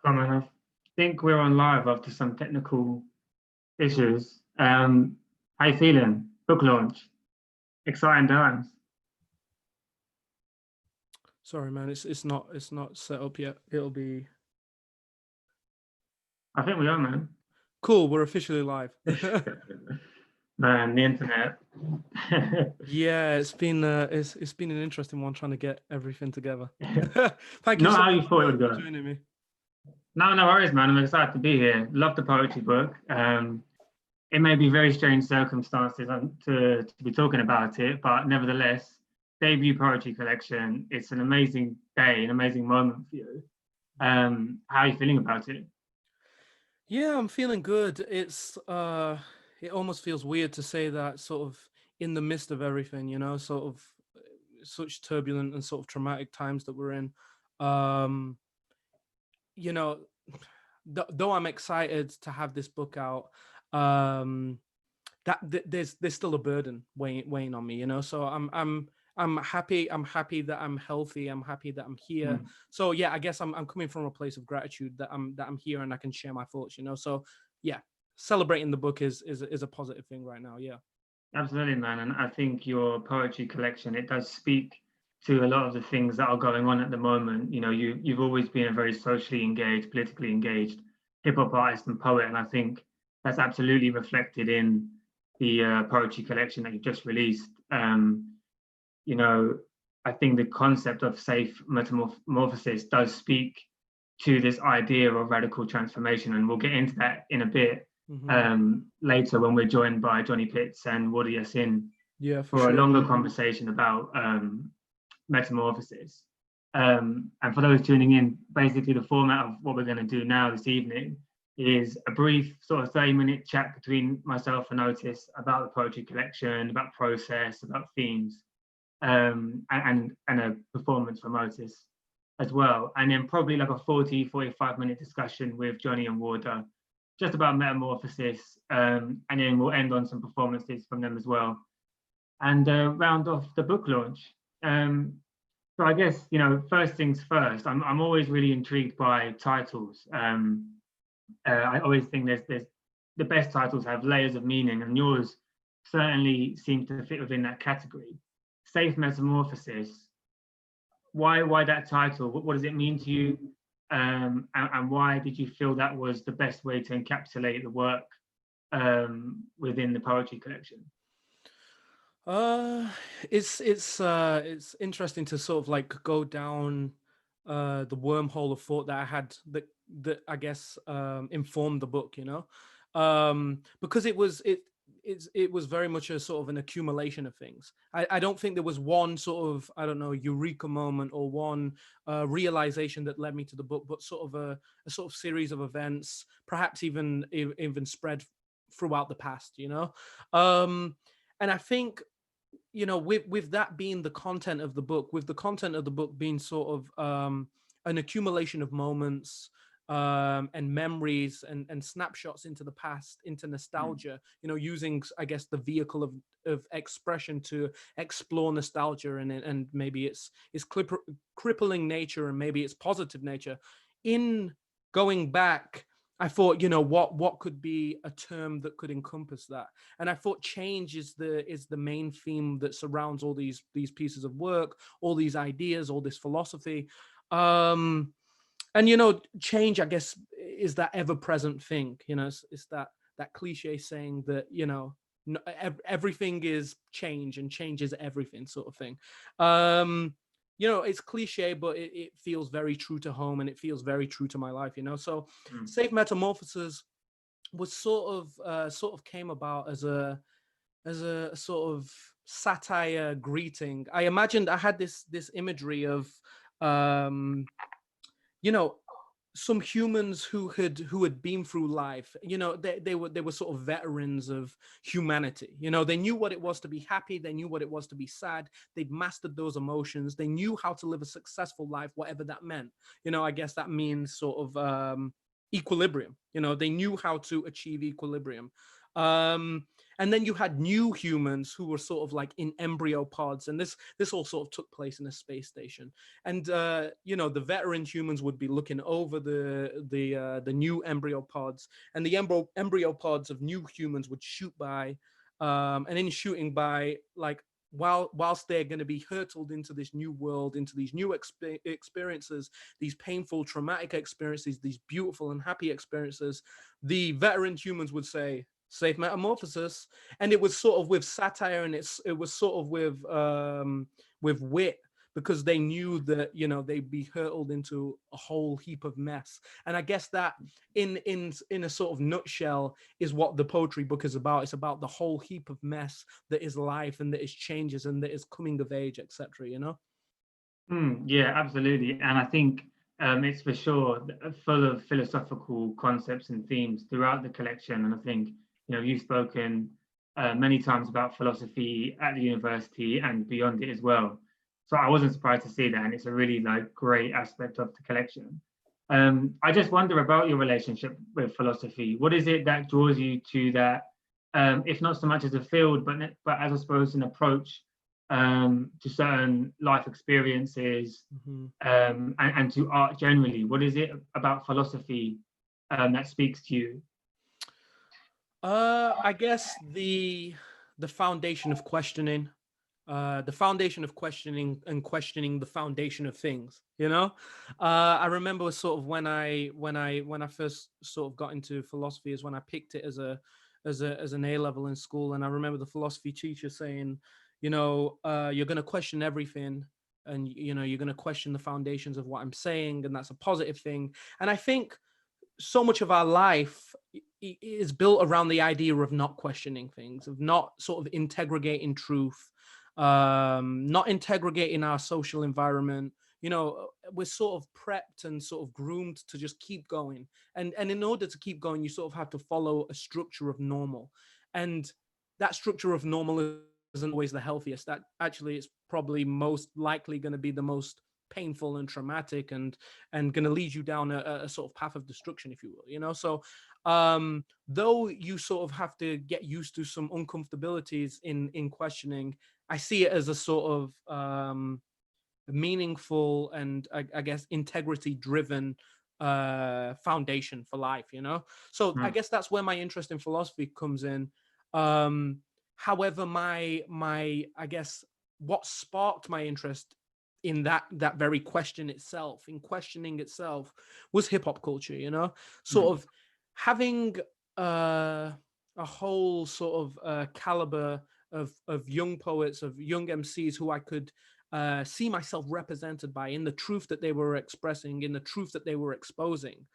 Come on, I think we're on live after some technical issues. How you feeling? Book launch, exciting times. Sorry, man. It's not set up yet. It'll be I think we are, man. cool. We're officially live. Man, the internet. Yeah, it's been an interesting one trying to get everything together. Thank you Not so how you much thought it would for go. joining me. No, no worries, man. I'm excited to be here. Love the poetry book. It may be very strange circumstances to be talking about it, but nevertheless, debut poetry collection. It's an amazing day, an amazing moment for you. How are you feeling about it? Yeah, I'm feeling good. It almost feels weird to say that sort of in the midst of everything, sort of such turbulent and sort of traumatic times that we're in. Um, you know, though I'm excited to have this book out, um, there's still a burden weighing on me, So I'm happy. I'm happy that I'm healthy. I'm happy that I'm here. Mm. So yeah, I guess I'm coming from a place of gratitude that I'm here and I can share my thoughts, So yeah, celebrating the book is a positive thing right now. Yeah. Absolutely, man. And I think your poetry collection, it does speak to a lot of the things that are going on at the moment. You've always been a very socially engaged, politically engaged hip hop artist and poet, and I think that's absolutely reflected in the poetry collection that you've just released. You know, I think the concept of safe metamorphosis does speak to this idea of radical transformation, and we'll get into that in a bit Hmm. later when we're joined by Johnny Pitts and Wadi Yassin Yeah, for for a sure. longer conversation about metamorphosis. And for those tuning in, basically the format of what we're going to do now this evening is a brief sort of 30-minute chat between myself and Otis about the poetry collection, about process, about themes, and a performance from Otis as well. And then probably like a 45-minute discussion with Johnny and Warder just about metamorphosis. And then we'll end on some performances from them as well. And round off the book launch. So I guess, first things first, I'm always really intrigued by titles. I always think there's the best titles have layers of meaning, and yours certainly seem to fit within that category. Safe Metamorphosis. Why that title? What does it mean to you? And why did you feel that was the best way to encapsulate the work within the poetry collection? Uh, it's interesting to sort of like go down the wormhole of thought that I had that I guess informed the book, because it was very much a sort of an accumulation of things. I don't think there was one sort of, I don't know, eureka moment or one realization that led me to the book, but sort of a sort of series of events, perhaps even spread throughout the past, and I think, with that being the content of the book, with the content of the book being sort of an accumulation of moments, and memories and snapshots into the past, into nostalgia, using, I guess, the vehicle of expression to explore nostalgia and maybe its crippling nature and maybe its positive nature. In going back, I thought, what could be a term that could encompass that? And I thought change is the main theme that surrounds all these pieces of work, all these ideas, all this philosophy. And change, I guess, is that ever-present thing. It's that cliche saying that everything is change and change is everything, sort of thing. It's cliche, but it feels very true to home, and it feels very true to my life. So Mm. Safe Metamorphosis was sort of came about as a sort of satire greeting. I imagined, I had this imagery of um you know some humans who had been through life. They were sort of veterans of humanity. They knew what it was to be happy, they knew what it was to be sad, they'd mastered those emotions, they knew how to live a successful life, whatever that meant. I guess that means sort of equilibrium. They knew how to achieve equilibrium. And then you had new humans who were sort of like in embryo pods, and this all sort of took place in a space station. And you know, the veteran humans would be looking over the new embryo pods, and the embryo pods of new humans would shoot by, and in shooting by, like, whilst they're going to be hurtled into this new world, into these new experiences, these painful, traumatic experiences, these beautiful and happy experiences, the veteran humans would say, safe metamorphosis. And it was sort of with satire, and it was sort of with wit, because they knew that, you know, they'd be hurtled into a whole heap of mess. And I guess that in a sort of nutshell is what the poetry book is about. It's about the whole heap of mess that is life, and that is changes, and that is coming of age, etc., you know? Yeah, absolutely. And I think it's for sure full of philosophical concepts and themes throughout the collection. And I think, you know, you've spoken many times about philosophy at the university and beyond it as well. So I wasn't surprised to see that, and it's a really like great aspect of the collection. I just wonder about your relationship with philosophy. What is it that draws you to that, if not so much as a field, but as I suppose an approach to certain life experiences, and to art generally? What is it about philosophy that speaks to you? I guess the foundation of questioning, the foundation of questioning, and questioning the foundation of things, you know. I remember sort of when I first sort of got into philosophy is when I picked it as an A level in school. And I remember the philosophy teacher saying, you know, you're going to question everything, and, you know, you're going to question the foundations of what I'm saying, and that's a positive thing. And I think so much of our life is built around the idea of not questioning things, of not sort of integrating truth, not integrating our social environment. You know, we're sort of prepped and sort of groomed to just keep going. And in order to keep going, you sort of have to follow a structure of normal. And that structure of normal isn't always the healthiest. That actually is probably most likely going to be the most painful and traumatic, and going to lead you down a sort of path of destruction, if you will, you know. So though you sort of have to get used to some uncomfortabilities in questioning, I see it as a sort of meaningful and I guess integrity driven foundation for life, you know. So I guess that's where my interest in philosophy comes in. However, my I guess what sparked my interest in that very question itself, in questioning itself, was hip hop culture, you know. Sort of having a whole sort of caliber of young poets, of young MCs who I could see myself represented by, in the truth that they were expressing, in the truth that they were exposing.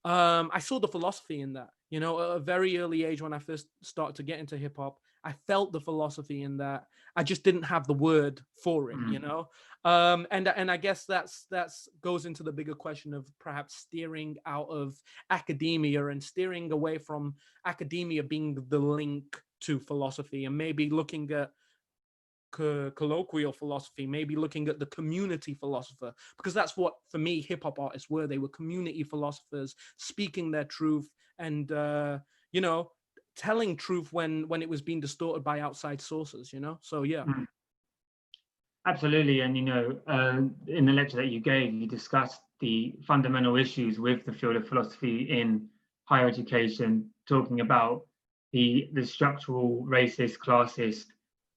I saw the philosophy in that, you know, at a very early age. When I first started to get into hip hop, I felt the philosophy in that. I just didn't have the word for it, you know. And I guess that's goes into the bigger question of perhaps steering out of academia, and steering away from academia being the link to philosophy, and maybe looking at colloquial philosophy, maybe looking at the community philosopher, because that's what, for me, hip hop artists were. They were community philosophers, speaking their truth, and you know, telling truth when it was being distorted by outside sources, you know. So yeah. Absolutely. And, you know, in the lecture that you gave, you discussed the fundamental issues with the field of philosophy in higher education, talking about the structural racist, classist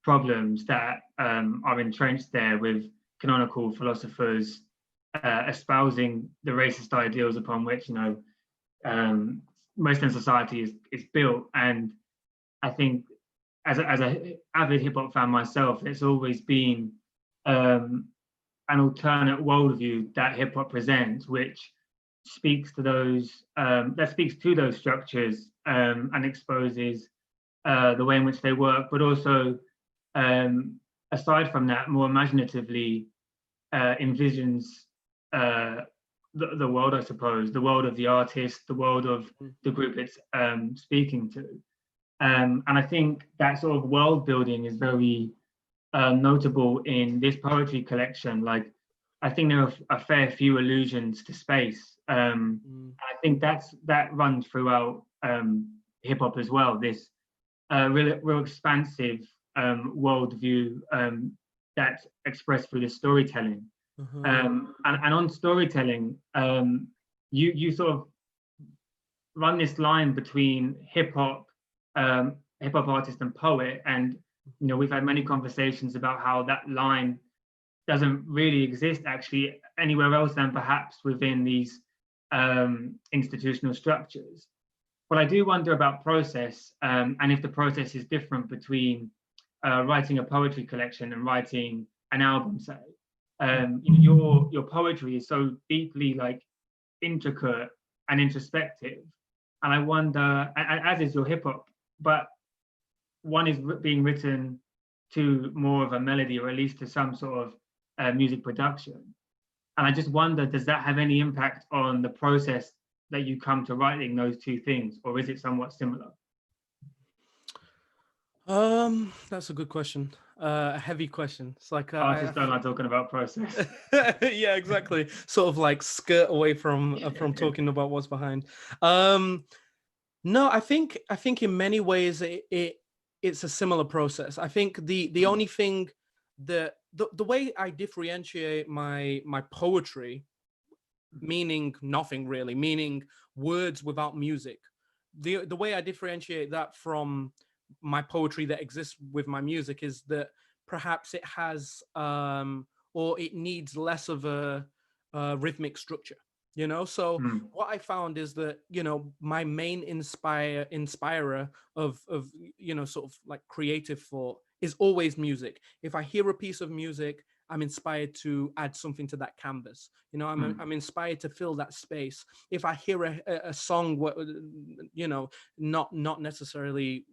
problems that are entrenched there, with canonical philosophers espousing the racist ideals upon which, you know, Western society is built. And I think as a avid hip hop fan myself, it's always been an alternate worldview that hip hop presents, which speaks to those structures, and exposes the way in which they work, but also, aside from that, more imaginatively envisions the world, I suppose, the world of the artist, the world of the group it's speaking to. And I think that sort of world building is very notable in this poetry collection. Like, I think there are a fair few allusions to space. I think that runs throughout hip hop as well. This real expansive worldview that's expressed through the storytelling. And on storytelling, you sort of run this line between hip hop artist and poet, and we've had many conversations about how that line doesn't really exist actually anywhere else than perhaps within these institutional structures. But I do wonder about process, and if the process is different between writing a poetry collection and writing an album, say. Your poetry is so deeply like intricate and introspective, and I wonder, as is your hip hop, but one is being written to more of a melody, or at least to some sort of music production. And I just wonder, does that have any impact on the process that you come to writing those two things, or is it somewhat similar? That's a good question. A heavy question. It's like artists don't like talking about process. Yeah, exactly. Sort of like skirt away from talking about what's behind. No, I think in many ways it's a similar process. I think the only thing that the way I differentiate my poetry, meaning nothing really, meaning words without music. The way I differentiate that from my poetry that exists with my music is that perhaps it has or it needs less of a rhythmic structure, so what I found is that my main inspirer of sort of like creative thought is always music. If I hear a piece of music, I'm inspired to add something to that canvas. I'm inspired to fill that space. If I hear a song, not necessarily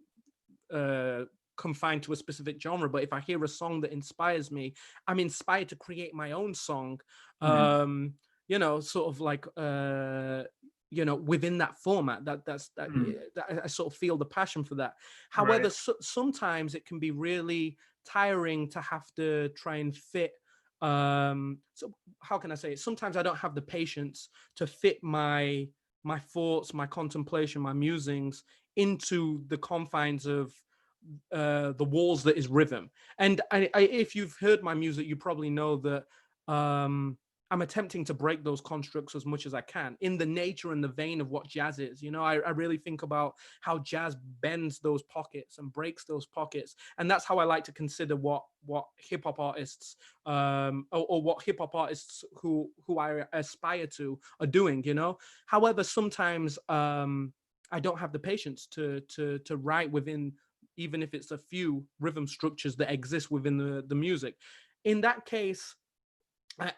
confined to a specific genre, but if I hear a song that inspires me, I'm inspired to create my own song. Sort of like within that format. That I sort of feel the passion for that. However, sometimes it can be really tiring to have to try and fit. So how can I say it? Sometimes I don't have the patience to fit my thoughts, my contemplation, my musings into the confines of the walls that is rhythm. And I if you've heard my music, you probably know that I'm attempting to break those constructs as much as I can in the nature and the vein of what jazz is. I really think about how jazz bends those pockets and breaks those pockets. And that's how I like to consider what hip hop artists or what hip hop artists who I aspire to are doing, However, sometimes I don't have the patience to write within, even if it's a few rhythm structures that exist within the music. In that case,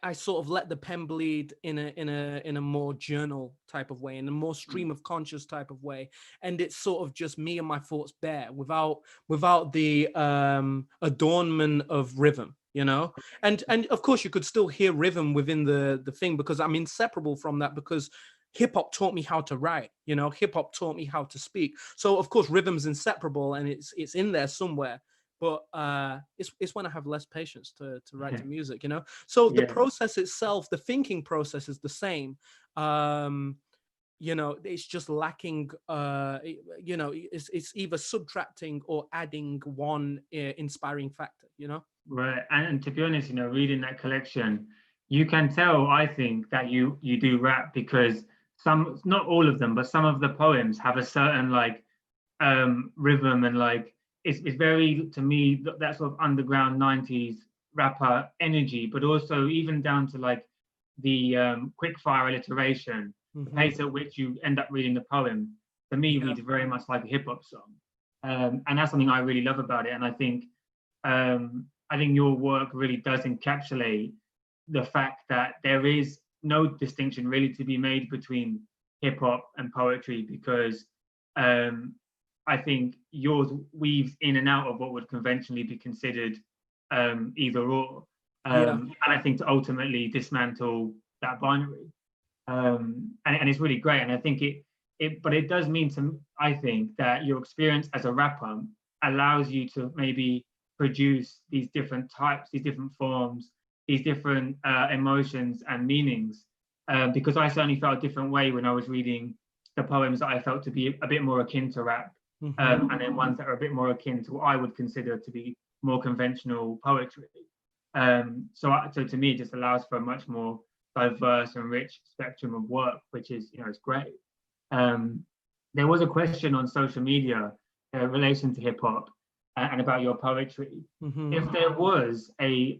I sort of let the pen bleed in a more journal type of way, in a more stream of conscious type of way, and it's sort of just me and my thoughts bare, without the adornment of rhythm, And of course, you could still hear rhythm within the thing, because I'm inseparable from that, because hip hop taught me how to write, Hip hop taught me how to speak. So of course, rhythm's inseparable, and it's in there somewhere. But it's when I have less patience to write to music, So the process itself, the thinking process is the same. It's just lacking. It's either subtracting or adding one inspiring factor. Right, and to be honest, reading that collection, you can tell, I think, that you do rap, because some, not all of them, but some of the poems have a certain like rhythm, and like it's very, to me, that sort of underground 90s rapper energy, but also even down to like the quick fire alliteration, the pace at which you end up reading the poem, to me reads very much like a hip hop song. And that's something I really love about it. And I think your work really does encapsulate the fact that there is no distinction really to be made between hip hop and poetry, because I think yours weaves in and out of what would conventionally be considered either or. And I think to ultimately dismantle that binary. And it's really great. And I think but it does mean I think that your experience as a rapper allows you to maybe produce these different types, these different forms, these different emotions and meanings. Because I certainly felt a different way when I was reading the poems that I felt to be a bit more akin to rap. and then ones that are a bit more akin to what I would consider to be more conventional poetry. So to me, it just allows for a much more diverse and rich spectrum of work, which is, it's great. There was a question on social media in relation to hip hop and about your poetry. If there was a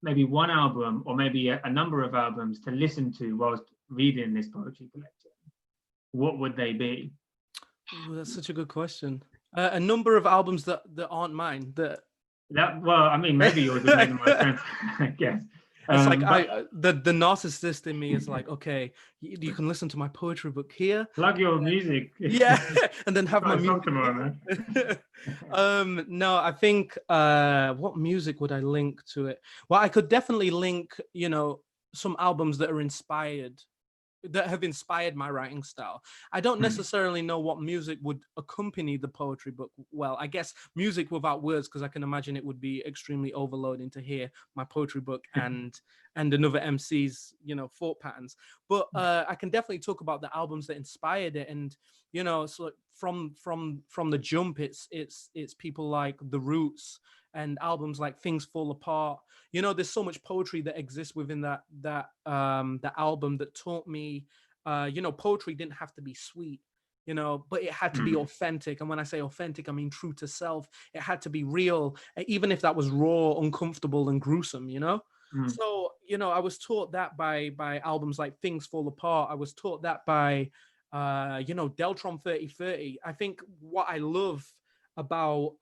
maybe one album or maybe a number of albums to listen to whilst reading this poetry collection, what would they be? Ooh, that's such a good question. A number of albums that aren't mine. Well, I mean, maybe yours would make the most sense, I guess. It's like the narcissist in me is like, okay, you can listen to my poetry book here. Plug your music. Yeah, and then have my music tomorrow, man. No, I think what music would I link to it? Well, I could definitely link, some albums that have inspired my writing style. I don't necessarily know what music would accompany the poetry book. Well, I guess music without words, because I can imagine it would be extremely overloading to hear my poetry book and another MC's, thought patterns. But I can definitely talk about the albums that inspired it. And, so from the jump, it's people like The Roots and albums like Things Fall Apart. There's so much poetry that exists within that album that taught me, poetry didn't have to be sweet, but it had to be authentic. And when I say authentic, I mean true to self. It had to be real, even if that was raw, uncomfortable, and gruesome, So, I was taught that by albums like Things Fall Apart. I was taught that by, Deltron 3030. I think what I love about,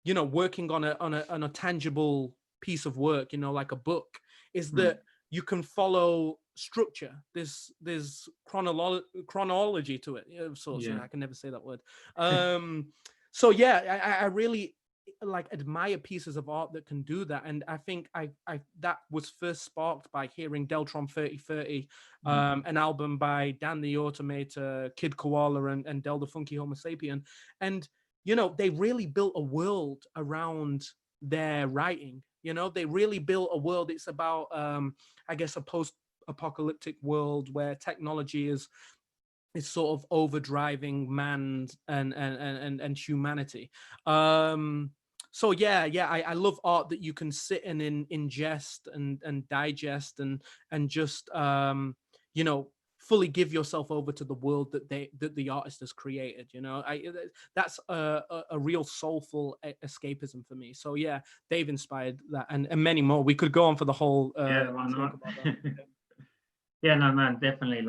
working on a tangible piece of work, like a book, is that you can follow structure. There's chronology to it. I can never say that word. So yeah, I really admire pieces of art that can do that, and I think I that was first sparked by hearing Deltron 3030, an album by Dan the Automator, Kid Koala, and Del the Funky Homo Sapien, and they really built a world around their writing. They really built a world. It's about, I guess, a post-apocalyptic world where technology is sort of overdriving man and humanity. So yeah, I love art that you can sit and ingest and digest and just fully give yourself over to the world that the artist has created. That's a real soulful escapism for me. So yeah, they've inspired that, and many more. We could go on for the whole yeah, why not? Yeah, no, man, definitely.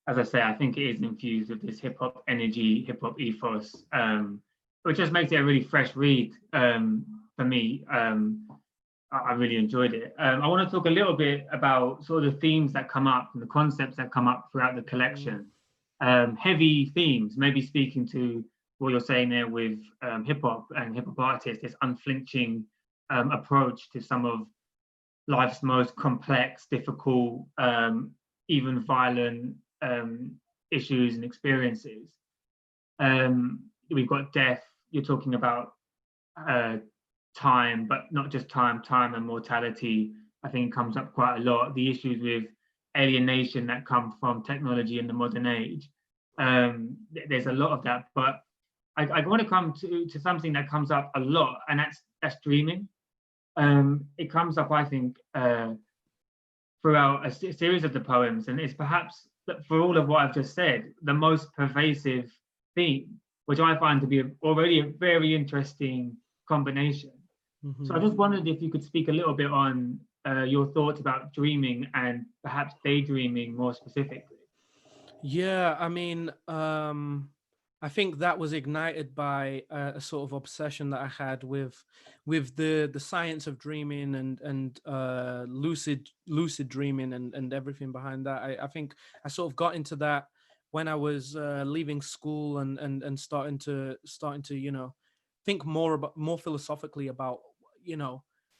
As I say, I think it is infused with this hip hop energy, hip hop ethos, which just makes it a really fresh read for me. I really enjoyed it. I want to talk a little bit about sort of the themes that come up and the concepts that come up throughout the collection. Heavy themes, maybe speaking to what you're saying there with hip hop and hip hop artists, this unflinching approach to some of life's most complex, difficult, even violent issues and experiences. We've got death. You're talking about time, but not just time and mortality. I think it comes up quite a lot. The issues with alienation that come from technology in the modern age. There's a lot of that, but I want to come to something that comes up a lot, and that's dreaming. It comes up, I think, throughout a series of the poems, and it's perhaps, for all of what I've just said, the most pervasive theme, which I find to be already a very interesting combination. So I just wondered if you could speak a little bit on your thoughts about dreaming and perhaps daydreaming more specifically. Yeah, I mean, I think that was ignited by a sort of obsession that I had with the science of dreaming and lucid dreaming and everything behind that. I think I sort of got into that when I was leaving school and starting to think more philosophically about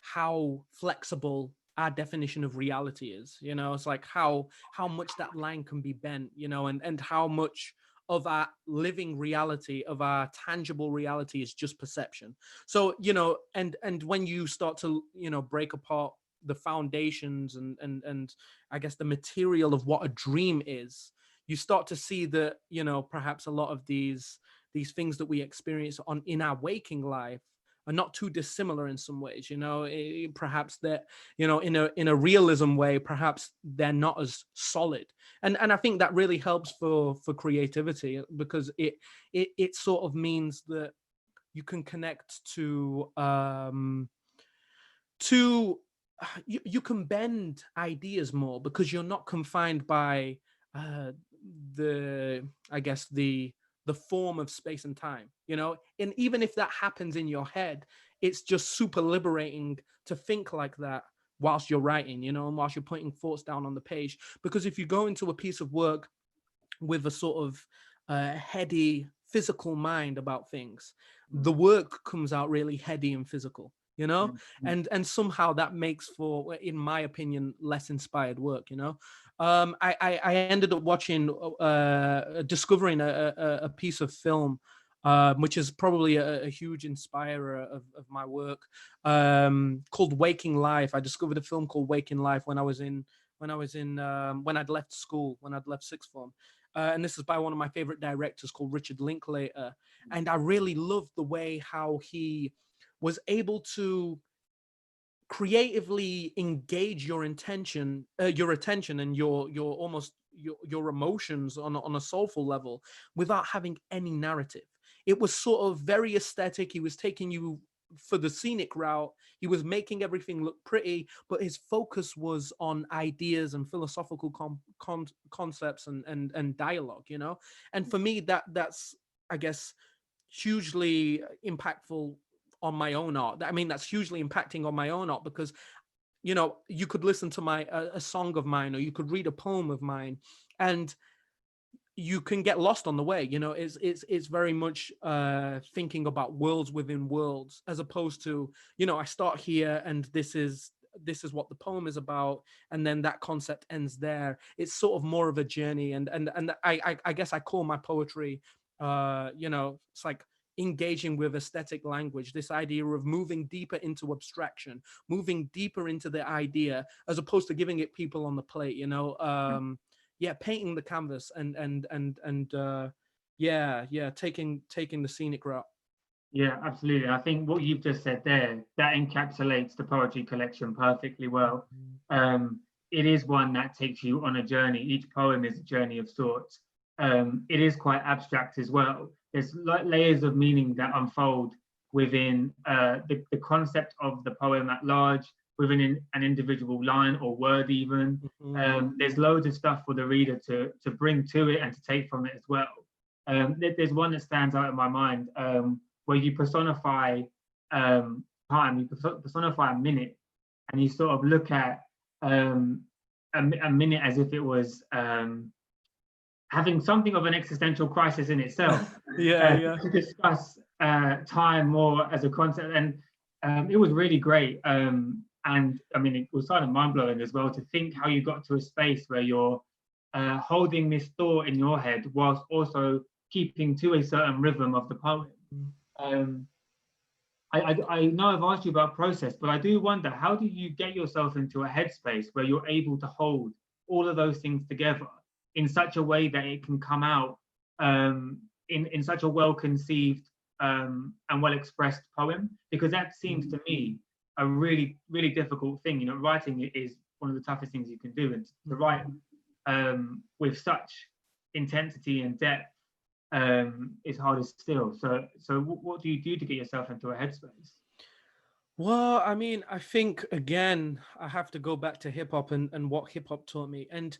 how flexible our definition of reality is. It's like how much that line can be bent, and how much of our living reality, of our tangible reality, is just perception. So and when you start to break apart the foundations and I guess the material of what a dream is, you start to see that, perhaps a lot of these things that we experience in our waking life are not too dissimilar in some ways. Perhaps that, in a realism way, perhaps they're not as solid. And I think that really helps for creativity, because it sort of means that you can connect to you can bend ideas more, because you're not confined by uh the I guess the form of space and time, and even if that happens in your head, it's just super liberating to think like that whilst you're writing, and whilst you're putting thoughts down on the page. Because if you go into a piece of work with a sort of heady physical mind about things, the work comes out really heady and physical, and somehow that makes for, in my opinion, less inspired work. I ended up watching discovering a piece of film, which is probably a huge inspirer of my work, called Waking Life. I discovered a film called Waking Life when I'd left school, when I'd left sixth form. And this is by one of my favorite directors called Richard Linklater. And I really loved the way how he was able to creatively engage your attention and your emotions on a soulful level without having any narrative. It was sort of very aesthetic. He was taking you for the scenic route. He was making everything look pretty, but his focus was on ideas and philosophical concepts and dialogue, And for me, that's, I guess, hugely impactful on my own art. I mean, that's hugely impacting on my own art, because you could listen to a song of mine, or you could read a poem of mine, and you can get lost on the way. It's very much thinking about worlds within worlds, as opposed to, I start here and this is what the poem is about, and then that concept ends there. It's sort of more of a journey, and I guess I call my poetry, it's like engaging with aesthetic language, this idea of moving deeper into abstraction, moving deeper into the idea, as opposed to giving it people on the plate, painting the canvas and taking the scenic route. Yeah, absolutely. I think what you've just said there, that encapsulates the poetry collection perfectly well. It is one that takes you on a journey. Each poem is a journey of sorts. It is quite abstract as well. There's layers of meaning that unfold within the concept of the poem at large, within an individual line or word even. There's loads of stuff for the reader to bring to it and to take from it as well. There's one that stands out in my mind, where you personify time, you personify a minute, and you sort of look at a minute as if it was having something of an existential crisis in itself. To discuss time more as a concept, and it was really great. And I mean, it was kind of mind-blowing as well to think how you got to a space where you're holding this thought in your head whilst also keeping to a certain rhythm of the poem. I know I've asked you about process, but I do wonder, how do you get yourself into a headspace where you're able to hold all of those things together in such a way that it can come out in such a well-conceived and well-expressed poem? Because that seems to me a really, really difficult thing. Writing is one of the toughest things you can do, and to write with such intensity and depth is harder still. So what do you do to get yourself into a headspace? Well, I mean, I think, again, I have to go back to hip hop and what hip hop taught me. And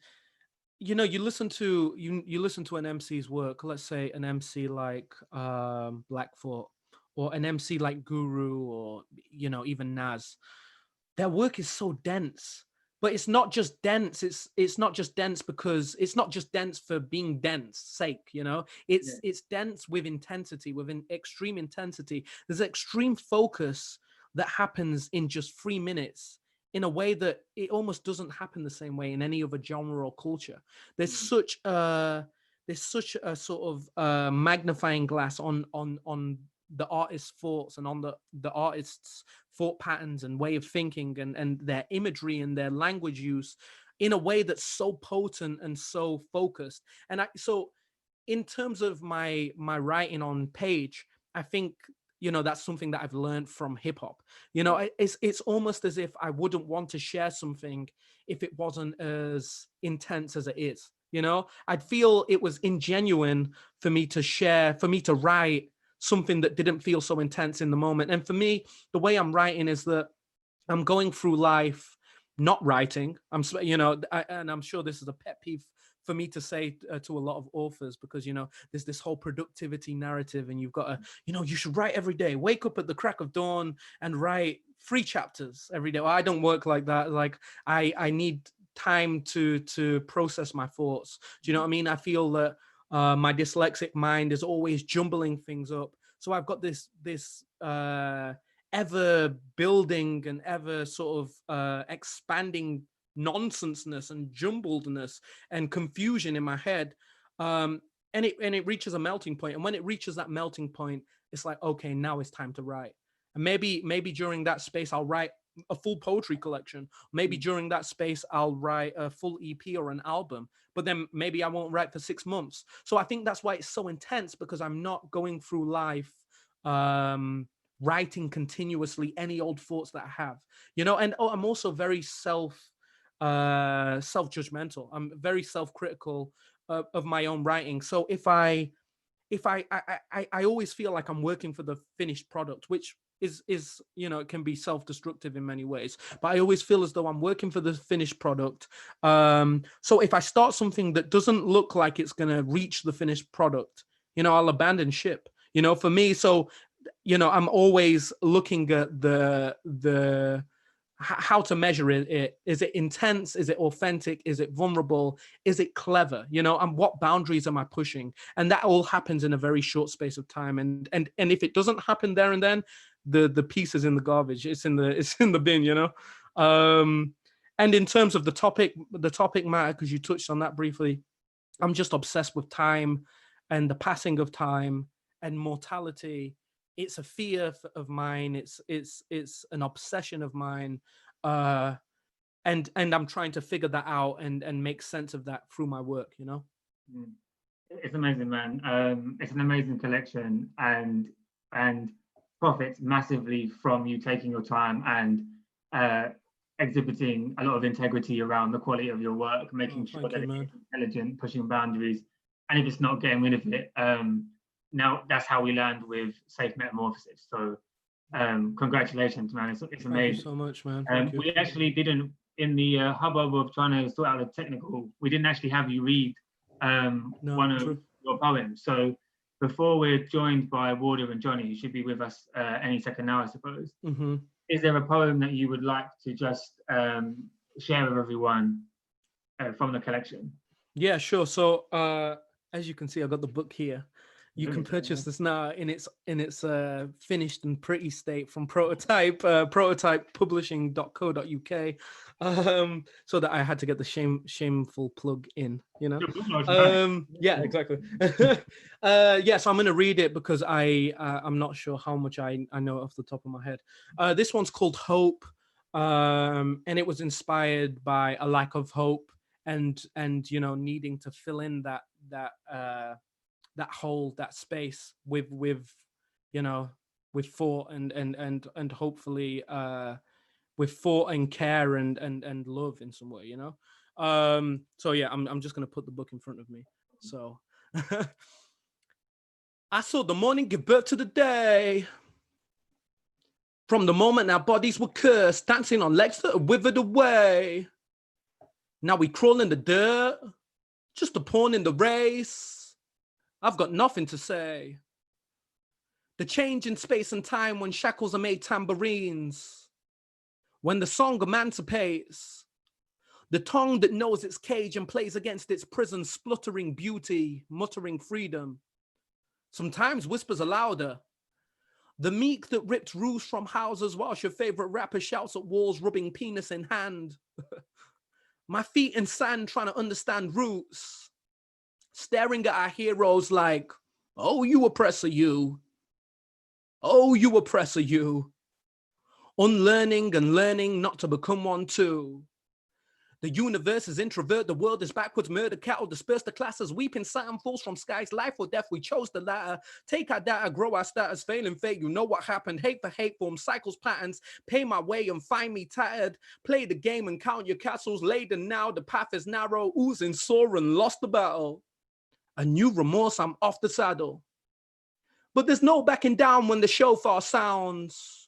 you listen to an MC's work, let's say an MC like Black Thought, or an MC like Guru, or even Nas. Their work is so dense, but it's not just dense. It's not just dense because it's not just dense for being dense sake. It's dense with intensity, with an extreme intensity. There's extreme focus that happens in just 3 minutes in a way that it almost doesn't happen the same way in any other genre or culture. There's such a sort of magnifying glass on the artist's thoughts and on the artist's thought patterns and way of thinking and their imagery and their language use. in a way that's so potent and so focused. And so in terms of my writing on page, I think, you know, that's something that I've learned from hip hop. You know, it's almost as if I wouldn't want to share something if it wasn't as intense as it is. You know, I'd feel it was ingenuine for me to share, for me to write something that didn't feel so intense in the moment. And for me, the way I'm writing is that I'm going through life not writing. You know, and I'm sure this is a pet peeve for me to say to a lot of authors, because, you know, there's this whole productivity narrative, and you've got to, you know, you should write every day, wake up at the crack of dawn and write 3 chapters every day. Well, I don't work like that. Like I need time to process my thoughts. Do you know what I mean? I feel that my dyslexic mind is always jumbling things up. So I've got this ever building and ever sort of expanding nonsenseness and jumbledness and confusion in my head, and it reaches a melting point. And when it reaches that melting point, it's like, okay, now it's time to write. And maybe during that space I'll write a full poetry collection. Maybe during that space I'll write a full EP or an album, but then maybe I won't write for 6 months. So I think that's why it's so intense, because I'm not going through life writing continuously any old thoughts that I have, you know. And I'm also very self-judgmental. I'm very self-critical of my own writing. So if I always feel like I'm working for the finished product, which is you know, it can be self-destructive in many ways, but I always feel as though I'm working for the finished product. So if I start something that doesn't look like it's going to reach the finished product, you know, I'll abandon ship, you know, for me. So, you know, I'm always looking at the how to measure it. Is it intense? Is it authentic? Is it vulnerable? Is it clever? You know, and what boundaries am I pushing? And that all happens in a very short space of time. And if it doesn't happen there and then, the piece is in the garbage. It's in the bin, you know. And in terms of the topic matter, because you touched on that briefly, I'm just obsessed with time and the passing of time and mortality. It's a fear of mine. It's an obsession of mine, and I'm trying to figure that out and make sense of that through my work. You know, it's amazing, man. It's an amazing collection, and profits massively from you taking your time and exhibiting a lot of integrity around the quality of your work, making sure that it's intelligent, pushing boundaries, and if it's not, getting rid of it. Now that's how we land with Safe Metamorphosis. So congratulations, man. It's amazing. Thank you so much, man. We actually didn't, in the hubbub of trying to sort out the technical, we didn't actually have you read one of your poems. So before we're joined by Warder and Johnny, who should be with us any second now, I suppose, is there a poem that you would like to just share with everyone from the collection? Yeah, sure. So as you can see, I've got the book here. You can purchase this now in its finished and pretty state from Prototype, prototypepublishing.co.uk. So that I had to get the shameful plug in, you know. Yeah, exactly. Yeah, so I'm going to read it because I'm not sure how much I know off the top of my head. This one's called Hope, and it was inspired by a lack of hope and you know, needing to fill in that hole, that space with you know, with thought and hopefully with thought and care and love in some way, you know. So yeah, I'm just gonna put the book in front of me. So I saw the morning give birth to the day. From the moment our bodies were cursed, dancing on legs that withered away. Now we crawl in the dirt, just a pawn in the race. I've got nothing to say. The change in space and time when shackles are made tambourines. When the song emancipates. The tongue that knows its cage and plays against its prison, spluttering beauty, muttering freedom. Sometimes whispers are louder. The meek that ripped roofs from houses whilst your favorite rapper shouts at walls, rubbing penis in hand. My feet in sand trying to understand roots. Staring at our heroes like, oh, you oppressor, you. Oh, you oppressor, you. Unlearning and learning not to become one too. The universe is introvert, the world is backwards, murder, cattle, disperse the classes, weeping Saturn falls from skies, life or death, we chose the latter. Take our data, grow our status, failing fate, you know what happened. Hate for hate form, cycles, patterns, pay my way and find me tattered. Play the game and count your castles, laden now, the path is narrow, oozing, soaring, lost the battle. A new remorse, I'm off the saddle. But there's no backing down when the shofar sounds.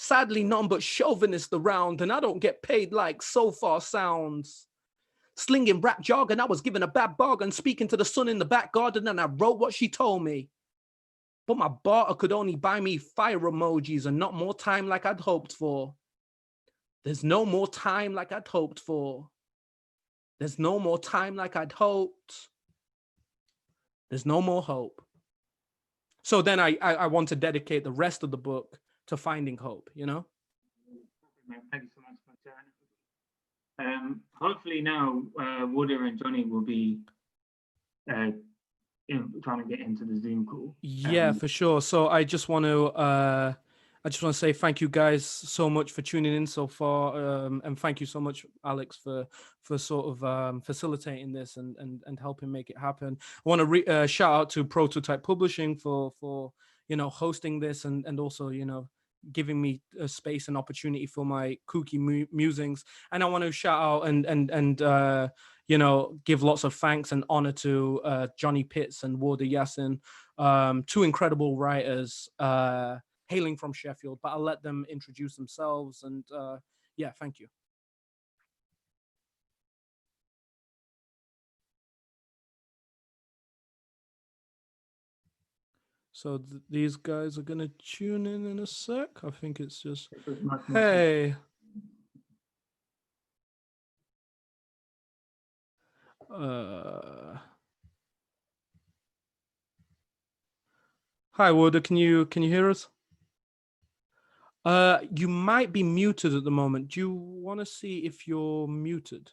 Sadly, none but chauvinists around, and I don't get paid like so far sounds. Slinging rap jargon, I was given a bad bargain, speaking to the sun in the back garden, and I wrote what she told me. But my barter could only buy me fire emojis and not more time like I'd hoped for. There's no more time like I'd hoped for. There's no more time like I'd hoped. There's no more hope. So then I want to dedicate the rest of the book to finding hope, you know? Thank you so much for sharing. Hopefully now Wooder and Johnny will be trying to get into the Zoom call. Yeah, for sure. So I just want to say thank you guys so much for tuning in so far, and thank you so much, Alex, for sort of facilitating this and helping make it happen. I want to shout out to Prototype Publishing for you know, hosting this and also, you know, giving me a space and opportunity for my kooky musings. And I want to shout out and you know, give lots of thanks and honor to Johnny Pitts and Warder Yassin, two incredible writers hailing from Sheffield, but I'll let them introduce themselves. And yeah, thank you. So these guys are going to tune in a sec. I think it's just, hey. Hi, Warder, can you hear us? You might be muted at the moment. Do you want to see if you're muted?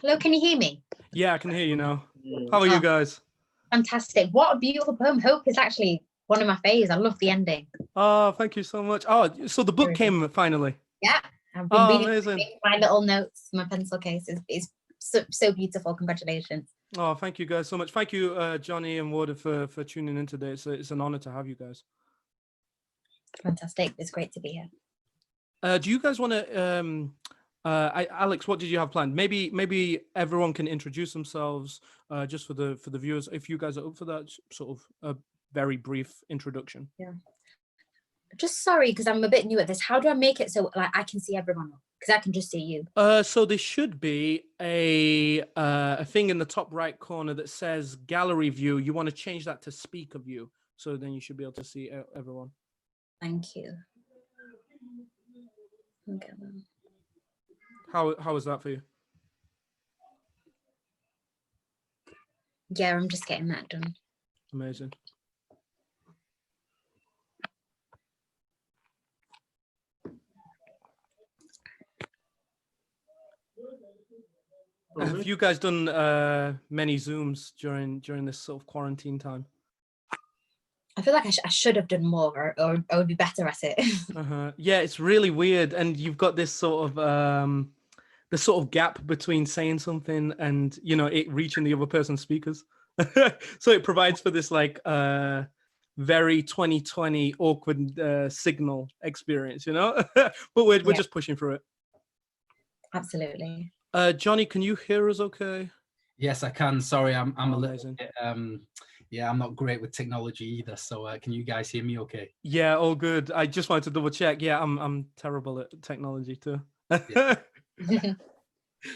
Hello, can you hear me? Yeah, I can hear you now. How are you guys? Fantastic. What a beautiful poem. Hope is actually one of my faves. I love the ending. Oh, thank you so much. Oh, so the book came finally. Yeah, I've been reading amazing. My little notes, my pencil case. It's so beautiful. Congratulations. Oh, thank you guys so much. Thank you, Johnny and Warder, for tuning in today. It's an honor to have you guys. Fantastic. It's great to be here. Do you guys want to Alex, what did you have planned? Maybe everyone can introduce themselves just for the viewers, if you guys are up for that, sort of a very brief introduction. Yeah. Just sorry, because I'm a bit new at this. How do I make it so like I can see everyone? Because I can just see you. So there should be a thing in the top right corner that says gallery view. You want to change that to speaker view, so then you should be able to see everyone. Thank you. Okay. How is that for you? Yeah, I'm just getting that done. Amazing. Have you guys done many Zooms during this sort of quarantine time? I feel like I should have done more, or I would be better at it. Yeah, it's really weird, and you've got this sort of gap between saying something and, you know, it reaching the other person's speakers. So it provides for this like very 2020 awkward signal experience, you know. But we're just pushing through it. Absolutely. Johnny, can you hear us okay? Yes, I can. Sorry, I'm a Amazing. little bit, yeah, I'm not great with technology either. So can you guys hear me okay? Yeah, all good. I just wanted to double check. Yeah, I'm terrible at technology too. Yeah.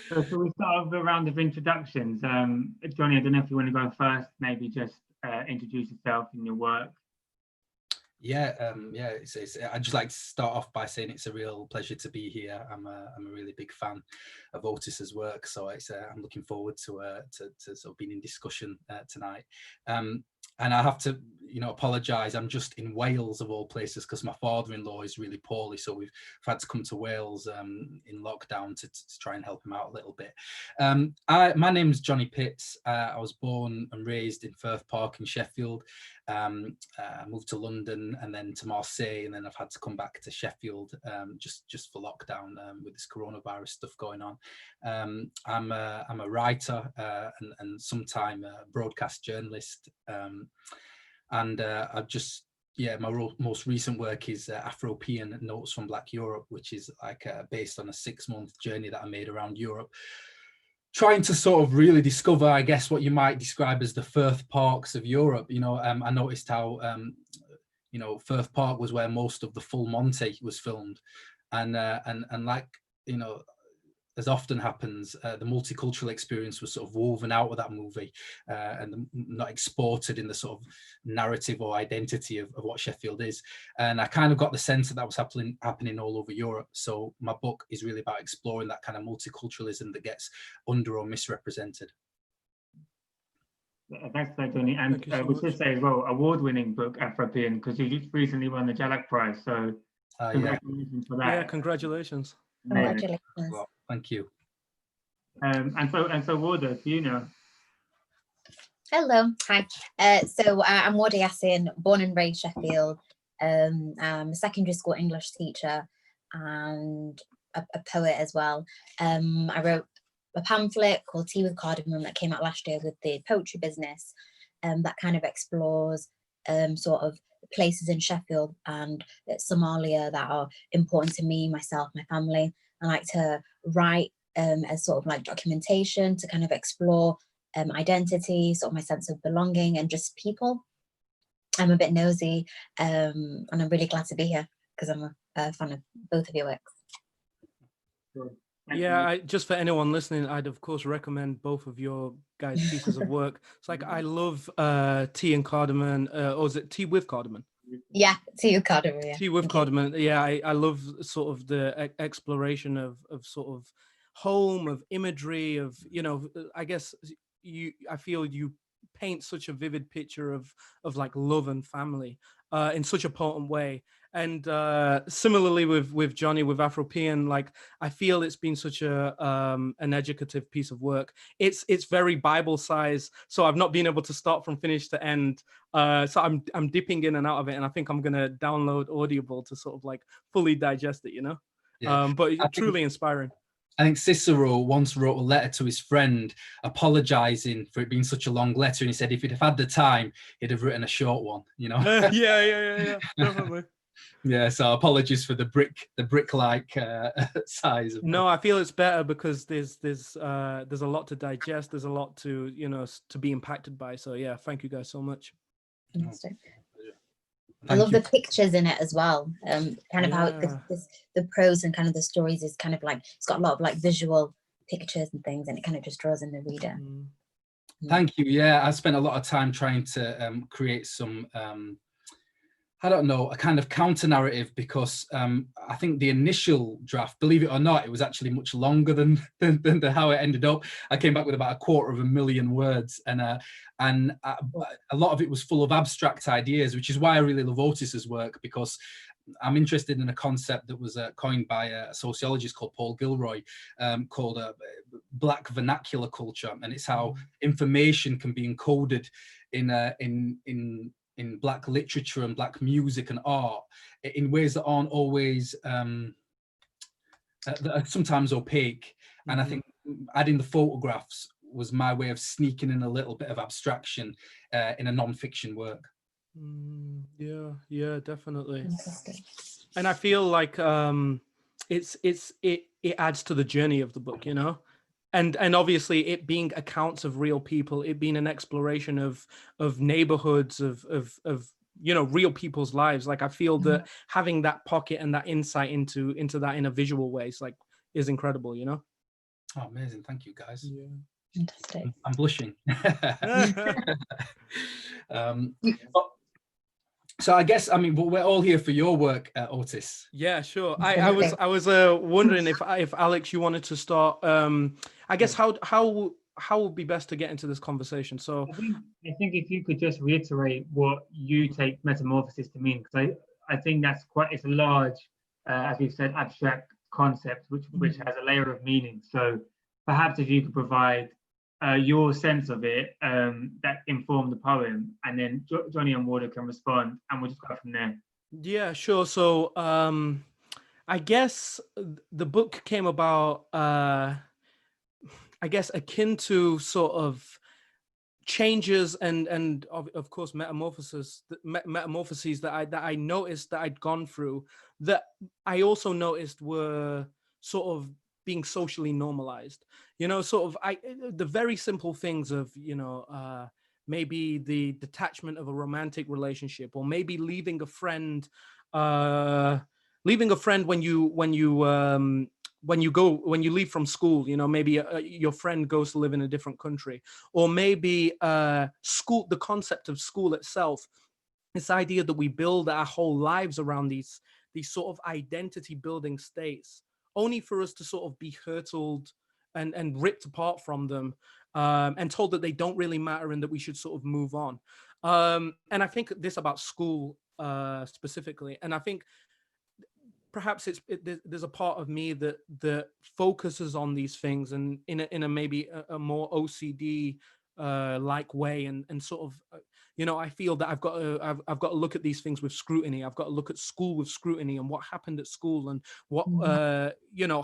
So we start with a round of introductions. Johnny, I don't know if you want to go first, maybe just introduce yourself and your work. Yeah. I'd just like to start off by saying it's a real pleasure to be here. I'm a really big fan of Otis's work, so I'm looking forward to sort of being in discussion tonight. And I have to, apologise. I'm just in Wales of all places because my father-in-law is really poorly, so we've had to come to Wales in lockdown to try and help him out a little bit. My name's Johnny Pitts. I was born and raised in Firth Park in Sheffield. I moved to London and then to Marseille, and then I've had to come back to Sheffield just for lockdown with this coronavirus stuff going on. I'm a writer and sometime a broadcast journalist, and I've just my most recent work is Afropean Notes from Black Europe, which is like based on a 6-month journey that I made around Europe, trying to sort of really discover, I guess, what you might describe as the Firth Parks of Europe. I noticed how, Firth Park was where most of the Full Monty was filmed. And like, as often happens, the multicultural experience was sort of woven out of that movie and not exported in the sort of narrative or identity of what Sheffield is. And I kind of got the sense that was happening all over Europe. So my book is really about exploring that kind of multiculturalism that gets under or misrepresented. Thanks for that, Tony. And we should say as well, award-winning book, Afropean, because you just recently won the Jalak Prize. So congratulations for that. Yeah, congratulations. Congratulations. Well, thank you. And so Warda, do you know? Hello, hi. I'm Warda Yassin, born and raised Sheffield. I'm a secondary school English teacher and a poet as well. I wrote a pamphlet called Tea with Cardamom that came out last year with the poetry business that kind of explores sort of places in Sheffield and Somalia that are important to me, myself, my family. I like to write as sort of like documentation to kind of explore identity, sort of my sense of belonging and just people. I'm a bit nosy and I'm really glad to be here because I'm a fan of both of your works. Sure. Yeah, just for anyone listening, I'd of course recommend both of your guys' pieces of work. It's like I love Tea and Cardamom, or is it Tea with Cardamom? Yeah, Tea with Cardamom. Yeah. Tea with Cardamom. Yeah, I love sort of the exploration of sort of home, of imagery, of I guess I feel you paint such a vivid picture of like love and family in such a potent way. And similarly with Johnny, with Afropean, like I feel it's been such a an educative piece of work. It's very Bible size, so I've not been able to start from finish to end. So I'm dipping in and out of it, and I think I'm gonna download Audible to sort of like fully digest it, Yeah. But truly inspiring. I think Cicero once wrote a letter to his friend apologizing for it being such a long letter, and he said if he'd have had the time, he'd have written a short one. Yeah, definitely. Yeah, so apologies for the brick-like size. No, I feel it's better because there's a lot to digest. There's a lot to to be impacted by. So yeah, thank you guys so much. I love the pictures in it as well. Kind of how the prose and kind of the stories is kind of like it's got a lot of like visual pictures and things, and it kind of just draws in the reader. Thank you. Yeah, I spent a lot of time trying to create some. I don't know, a kind of counter narrative because I think the initial draft, believe it or not, it was actually much longer than how it ended up. I came back with about 250,000 words, and a lot of it was full of abstract ideas, which is why I really love Otis's work, because I'm interested in a concept that was coined by a sociologist called Paul Gilroy, called Black vernacular culture, and it's how information can be encoded in Black literature and Black music and art in ways that aren't always that are sometimes opaque. And I think adding the photographs was my way of sneaking in a little bit of abstraction in a non-fiction work. Yeah, definitely. And I feel like it adds to the journey of the book, and obviously it being accounts of real people, it being an exploration of neighborhoods, of real people's lives. Like I feel that having that pocket and that insight into that in a visual way is incredible, Oh, amazing. Thank you, guys. Yeah. Fantastic. I'm blushing. So I guess, I mean, but we're all here for your work, Otis. Yeah, sure. Definitely. I was wondering if Alex, you wanted to start. I guess how would be best to get into this conversation. So I think if you could just reiterate what you take metamorphosis to mean, because I think that's it's a large, as we've said, abstract concept, which has a layer of meaning. So perhaps if you could provide your sense of it that informed the poem, and then Johnny and Warder can respond, and we'll just go from there. yeah, sure. So I guess the book came about, I guess, akin to sort of changes and of course metamorphoses that I noticed that I'd gone through, that I also noticed were sort of being socially normalized, sort of the very simple things of, maybe the detachment of a romantic relationship, or maybe leaving a friend when you leave from school, maybe your friend goes to live in a different country, or maybe school, the concept of school itself, this idea that we build our whole lives around these sort of identity building states, only for us to sort of be hurtled and ripped apart from them, and told that they don't really matter and that we should sort of move on. And I think this about school specifically, and I think perhaps there's a part of me that focuses on these things, and in a maybe a more OCD like way, and sort of I feel that I've got to look at these things with scrutiny. I've got to look at school with scrutiny, and what happened at school, and what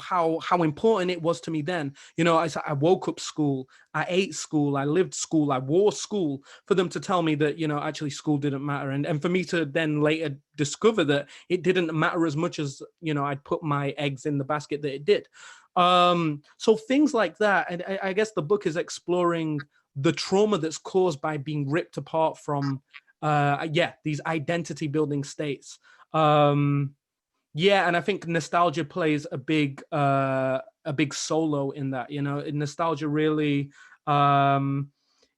how important it was to me then. I woke up school, I ate school, I lived school, I wore school, for them to tell me that actually school didn't matter, and for me to then later discover that it didn't matter as much as I'd put my eggs in the basket that it did. So things like that, and I guess the book is exploring the trauma that's caused by being ripped apart from these identity building states. And I think nostalgia plays a big solo in that. Nostalgia really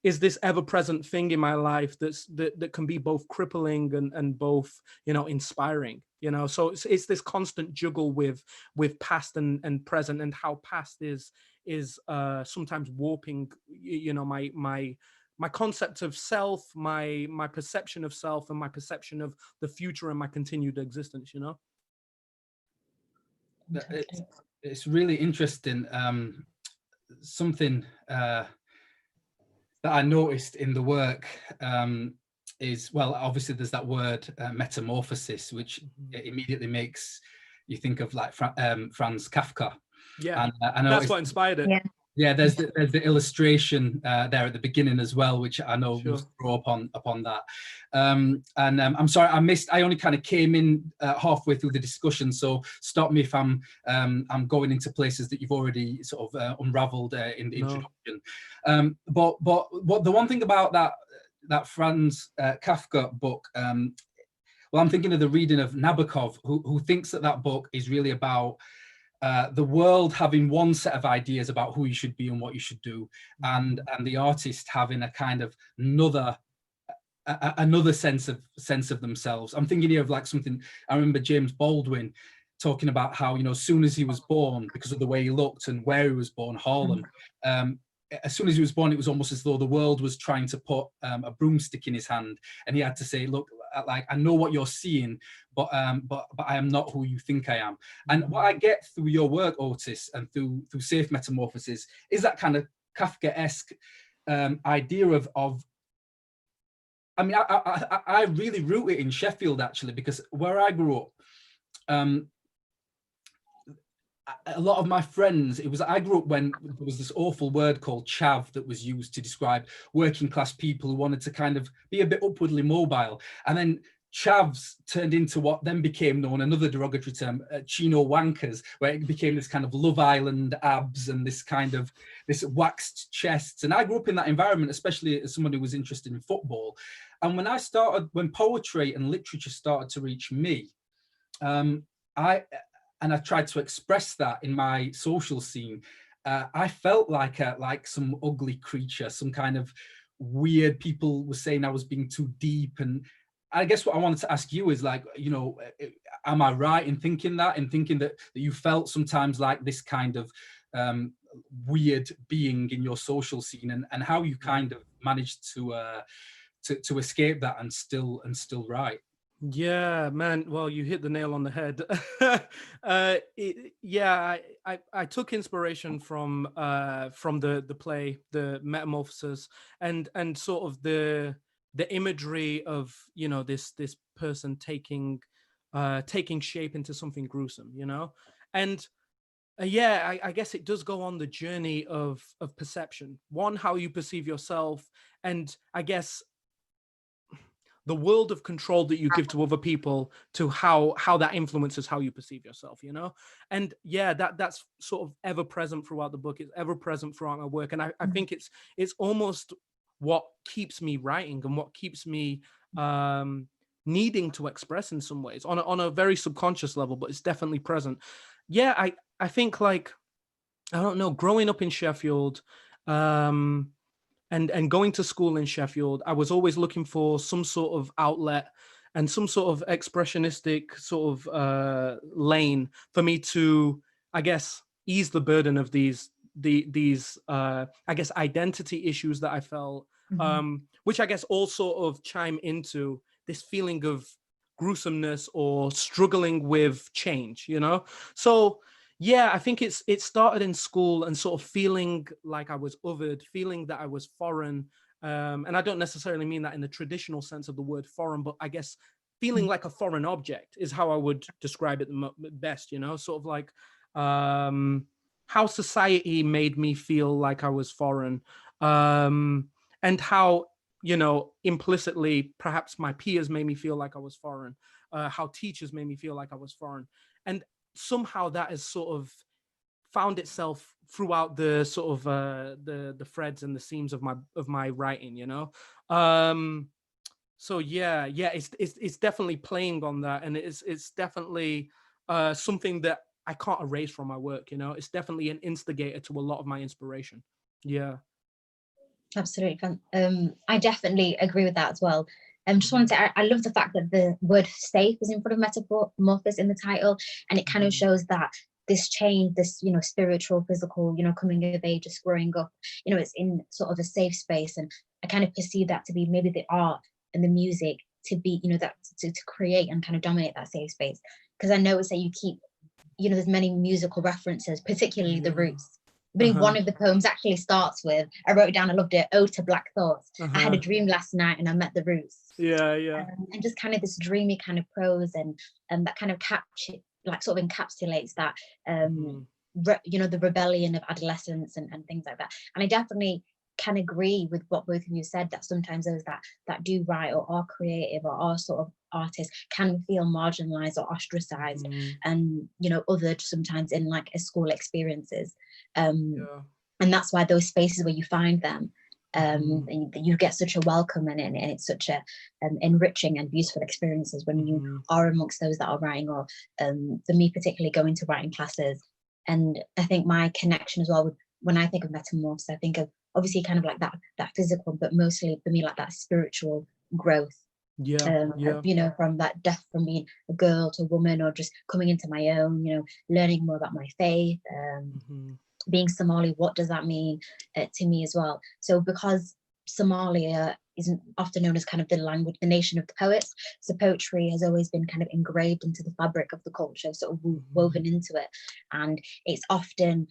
is this ever-present thing in my life that can be both crippling and both inspiring. So it's this constant juggle with past and present, and how past is sometimes warping my concept of self, my perception of self, and my perception of the future and my continued existence. It's really interesting. Something that I noticed in the work is, well, obviously there's that word metamorphosis, which immediately makes you think of like Franz Kafka. Yeah, and I know that's what inspired it. Yeah, there's the illustration there at the beginning as well, which I know Sure. must draw upon that. I'm sorry, I only kind of came in halfway through the discussion, so stop me if I'm going into places that you've already sort of unraveled in the introduction. But what the one thing about that Franz Kafka book, well, I'm thinking of the reading of Nabokov, who thinks that book is really about the world having one set of ideas about who you should be and what you should do, and the artist having a kind of another sense of themselves. I'm thinking here of like something, I remember James Baldwin talking about how, as soon as he was born, because of the way he looked and where he was born, Harlem, as soon as he was born, it was almost as though the world was trying to put a broomstick in his hand, and he had to say, look, like, I know what you're seeing, but I am not who you think I am. And what I get through your work, Otis, and through Safe Metamorphosis, is that kind of Kafka-esque idea of I mean, I really root it in Sheffield, actually, because where I grew up, a lot of my friends, I grew up when there was this awful word called chav that was used to describe working class people who wanted to kind of be a bit upwardly mobile. And then chavs turned into what then became known, another derogatory term, chino wankers, where it became this kind of Love Island abs and this waxed chests. And I grew up in that environment, especially as someone who was interested in football. And when poetry and literature started to reach me, I tried to express that in my social scene. I felt like some ugly creature, some kind of weird, people were saying I was being too deep. And I guess what I wanted to ask you is like, you know, am I right in thinking that you felt sometimes like this kind of weird being in your social scene, and how you kind of managed to escape that and still write? Yeah, man. Well, you hit the nail on the head. Yeah, I took inspiration from the play, the Metamorphosis, and sort of the imagery of, you know, this person taking shape into something gruesome, you know, and yeah, I guess it does go on the journey of perception. One, how you perceive yourself, and I guess the world of control that you give to other people, to how that influences how you perceive yourself, you know. And yeah, that's sort of ever present throughout the book. It's ever present throughout my work, and I think it's almost what keeps me writing and what keeps me needing to express in some ways on a very subconscious level, but it's definitely present. Yeah, I think, like, I don't know, growing up in Sheffield, and going to school in Sheffield, I was always looking for some sort of outlet and some sort of expressionistic sort of lane for me to, I guess, ease the burden of these I guess, identity issues that I felt, which I guess all sort of chime into this feeling of gruesomeness or struggling with change, you know? So yeah, I think it started in school and sort of feeling like I was othered, feeling that I was foreign. And I don't necessarily mean that in the traditional sense of the word foreign, but I guess feeling like a foreign object is how I would describe it best, you know, sort of like how society made me feel like I was foreign, and how, you know, implicitly, perhaps my peers made me feel like I was foreign, how teachers made me feel like I was foreign. And somehow that has sort of found itself throughout the sort of the threads and the seams of my writing, you know. So yeah, it's definitely playing on that, and it's definitely something that I can't erase from my work, you know. It's definitely an instigator to a lot of my inspiration. Yeah. Absolutely. I definitely agree with that as well. Just wanted to, I love the fact that the word safe is in front of metamorphosis in the title, and it kind of shows that this change, this, you know, spiritual, physical, you know, coming of age, just growing up, you know, it's in sort of a safe space. And I kind of perceive that to be maybe the art and the music to be, you know, that to create and kind of dominate that safe space. Because I notice that you keep, you know, there's many musical references, particularly the Roots. I believe one of the poems actually starts with, I wrote it down, I loved it, Ode to Black Thoughts. I had a dream last night and I met the Roots. Yeah. And just kind of this dreamy kind of prose, and that kind of sort of encapsulates that, you know, the rebellion of adolescence and things like that. And I definitely can agree with what both of you said, that sometimes those that do write or are creative or are sort of artists can feel marginalized or ostracized, and, you know, othered sometimes in like a school experiences. And that's why those spaces where you find them, you get such a welcome, and it's such a enriching and beautiful experiences when you are amongst those that are writing, or for me particularly, going to writing classes. And I think my connection as well with, when I think of metamorphosis, I think of obviously kind of like that physical, but mostly for me like that spiritual growth. You know, from that death, from being a girl to a woman, or just coming into my own, you know, learning more about my faith, being Somali, what does that mean to me as well? So because Somalia isn't often known as kind of the language, the nation of the poets, so poetry has always been kind of engraved into the fabric of the culture, sort of woven into it. And it's often,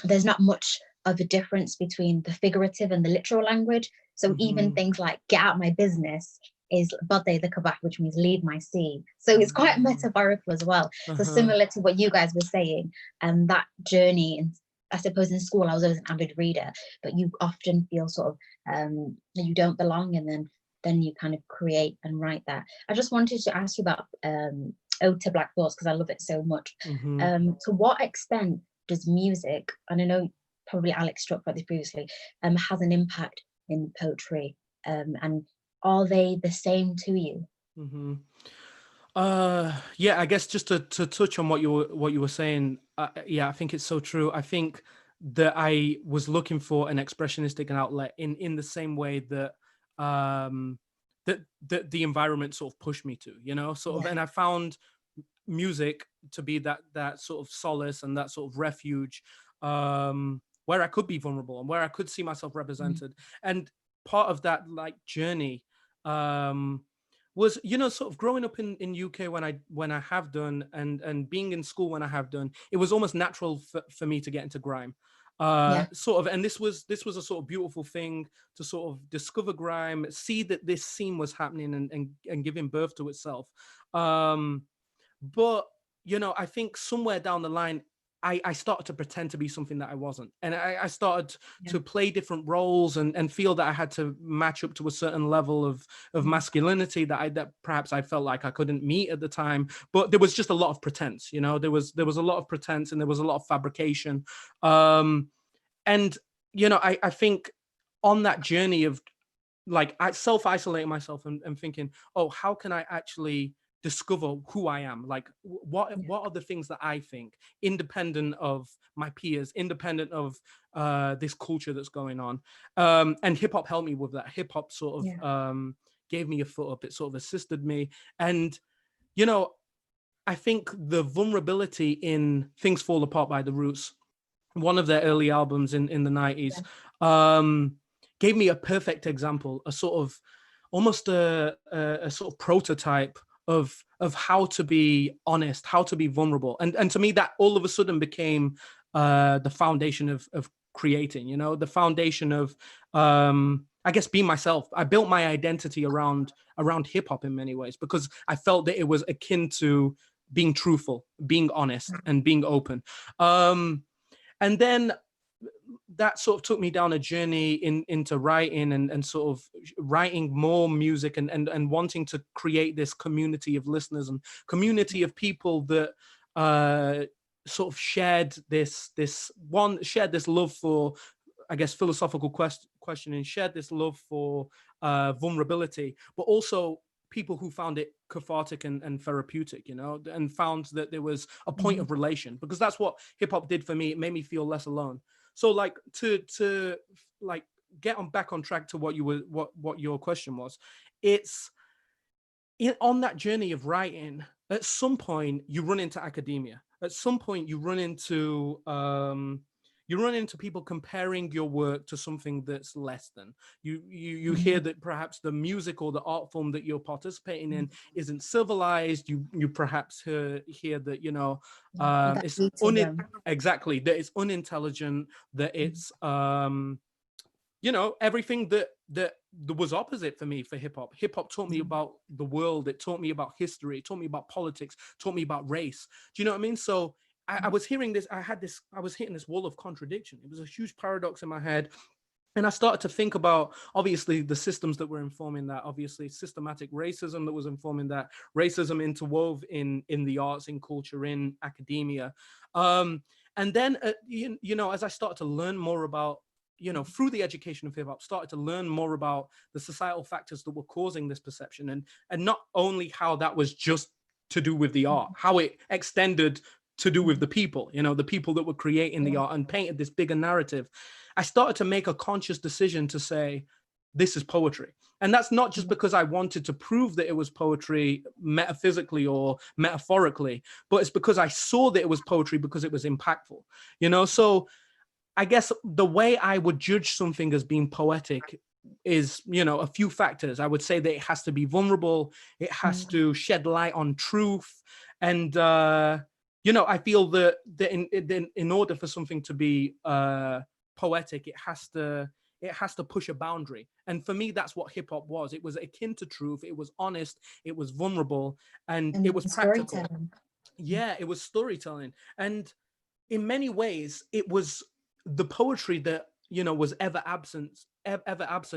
there's not much of a difference between the figurative and the literal language. So even things like get out my business is Bade the Kabak, which means leave my sea. So it's quite metaphorical as well. So similar to what you guys were saying, that journey, and I suppose in school I was always an avid reader, but you often feel sort of that you don't belong, and then you kind of create and write that. I just wanted to ask you about Ode to Black Thoughts, because I love it so much. To what extent does music, and I know probably Alex struck about this previously, has an impact in poetry, and are they the same to you? Yeah, I guess just to touch on what you were saying, yeah, I think it's so true. I think that I was looking for an expressionistic outlet in the same way that the environment sort of pushed me to, sort of, and I found music to be that sort of solace and that sort of refuge, where I could be vulnerable and where I could see myself represented. And part of that like journey was, sort of growing up in UK when I have done, and being in school when I have done, it was almost natural for me to get into grime. Sort of, and this was a sort of beautiful thing to sort of discover grime, see that this scene was happening and giving birth to itself. But I think somewhere down the line, I started to pretend to be something that I wasn't. And I started to play different roles and feel that I had to match up to a certain level of masculinity that perhaps I felt like I couldn't meet at the time. But there was just a lot of pretense, there was a lot of pretense, and there was a lot of fabrication. And, I think on that journey of like, I self-isolating myself and thinking, oh, how can I actually discover who I am? Like, what are the things that I think, independent of my peers, independent of this culture that's going on? And hip hop helped me with that. Hip hop sort of gave me a foot up. It sort of assisted me. And, I think the vulnerability in Things Fall Apart by The Roots, one of their early albums in the 90s, gave me a perfect example, a sort of almost a sort of prototype of how to be honest, how to be vulnerable. And to me, that all of a sudden became the foundation of creating, the foundation of, I guess, being myself. I built my identity around hip hop in many ways, because I felt that it was akin to being truthful, being honest, and being open. And then that sort of took me down a journey into writing and sort of writing more music and wanting to create this community of listeners and community of people that sort of shared this love for, I guess, philosophical questioning, shared this love for vulnerability, but also people who found it cathartic and therapeutic, and found that there was a point of relation, because that's what hip hop did for me. It made me feel less alone. So like to like get back on track to what your question was, it's on that journey of writing, at some point you run into academia. At some point you run into people comparing your work to something that's less than. You hear that perhaps the music or the art form that you're participating in isn't civilized. You perhaps hear that it's exactly, that it's unintelligent, that it's everything that was opposite for me for hip hop. Hip hop taught me about the world. It taught me about history. It taught me about politics. Taught me about race. Do you know what I mean? So I was hearing this. I was hitting this wall of contradiction. It was a huge paradox in my head. And I started to think about, obviously, the systems that were informing that, obviously systematic racism that was informing that, racism interwove in the arts, in culture, in academia. And then, as I started to learn more about, through the education of hip hop, started to learn more about the societal factors that were causing this perception, and not only how that was just to do with the art, how it extended to do with the people, the people that were creating the art, and painted this bigger narrative. I started to make a conscious decision to say, this is poetry. And that's not just because I wanted to prove that it was poetry metaphysically or metaphorically, but it's because I saw that it was poetry because it was impactful, So I guess the way I would judge something as being poetic is, a few factors. I would say that it has to be vulnerable. It has to shed light on truth. And, I feel that in order for something to be poetic, it has to push a boundary. And for me, that's what hip hop was. It was akin to truth. It was honest. It was vulnerable, and it was practical. Yeah, it was storytelling. And in many ways, it was the poetry that was ever absent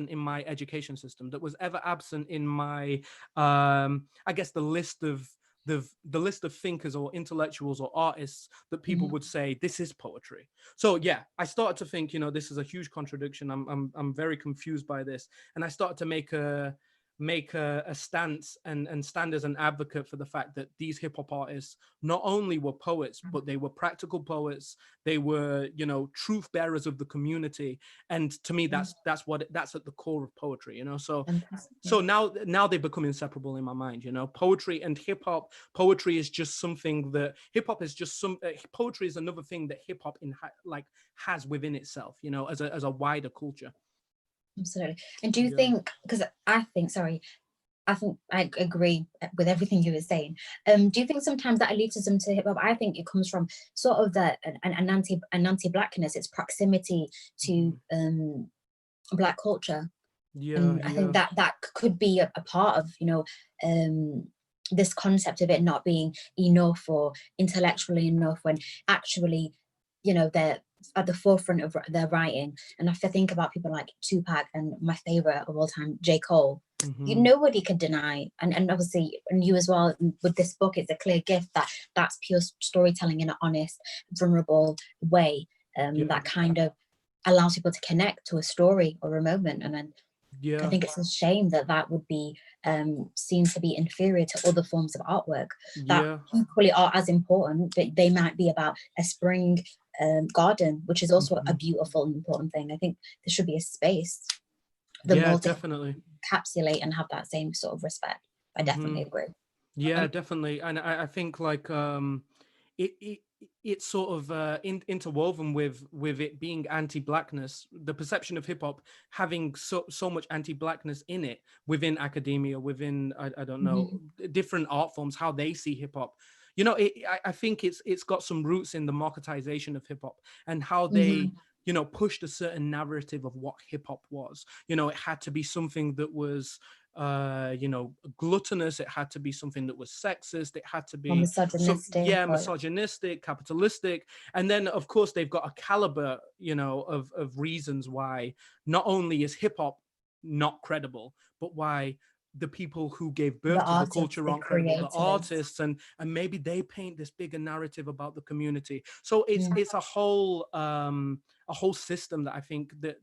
in my education system, that was ever absent in my I guess the list of thinkers or intellectuals or artists that people would say this is poetry. So yeah, I started to think, this is a huge contradiction. I'm very confused by this, and I started to make a make a stance and stand as an advocate for the fact that these hip hop artists not only were poets, but they were practical poets. They were, you know, truth bearers of the community. And to me, that's at the core of poetry, you know. So now they become inseparable in my mind, you know. Poetry and hip hop. Poetry is just something that hip hop is just poetry is another thing that hip hop has within itself, you know, as a wider culture. Absolutely. And do you think, because I think I agree with everything you were saying. Do you think sometimes that elitism to hip hop, I think it comes from sort of an anti-blackness, its proximity to Black culture. And I think that could be a part of, you know, this concept of it not being enough or intellectually enough, when actually, you know, they're at the forefront of their writing. And if I think about people like Tupac and my favorite of all time, J. Cole, nobody could deny, and obviously, and you as well, with this book, it's a clear gift that that's pure storytelling in an honest, vulnerable way, that kind of allows people to connect to a story or a moment. And then I think it's a shame that would be seen to be inferior to other forms of artwork that equally are as important, but they might be about a spring garden, which is also a beautiful and important thing. I think there should be a space for them all to definitely encapsulate and have that same sort of respect. I definitely agree. Yeah, definitely. And I think like it's sort of interwoven with it being anti-blackness, the perception of hip hop having so much anti-blackness in it within academia, within I don't know, different art forms, how they see hip hop. You know, I think it's got some roots in the marketization of hip hop and how they, you know, pushed a certain narrative of what hip hop was. You know, it had to be something that was, you know, gluttonous. It had to be something that was sexist. It had to be misogynistic, capitalistic. And then, of course, they've got a caliber, you know, of reasons why not only is hip hop not credible, but why the people who gave birth to the culture aren't credible, the artists, and maybe they paint this bigger narrative about the community. So it's a whole system that I think that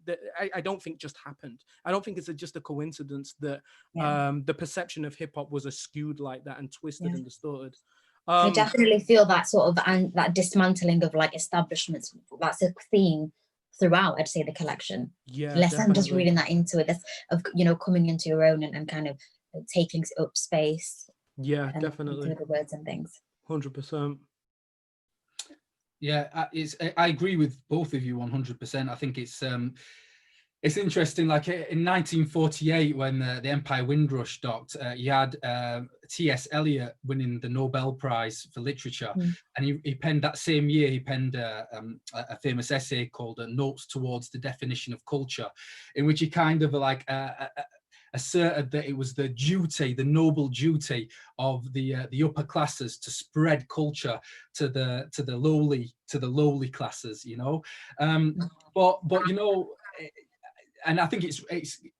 I don't think just happened. I don't think it's just a coincidence that the perception of hip hop was skewed like that and twisted and distorted. I definitely feel that sort of and that dismantling of like establishments. That's a theme throughout, I'd say, the collection. Less I'm just reading that into it, of, you know, coming into your own and kind of taking up space. Definitely. The words and things. 100%. Yeah, I agree with both of you 100%. I think it's interesting. Like in 1948, when the Empire Windrush docked, you had T.S. Eliot winning the Nobel Prize for Literature, and he penned that same year. He penned a famous essay called "Notes Towards the Definition of Culture," in which he kind of like asserted that it was the duty, the noble duty of the upper classes to spread culture to the lowly classes. You know, but you know. And I think it's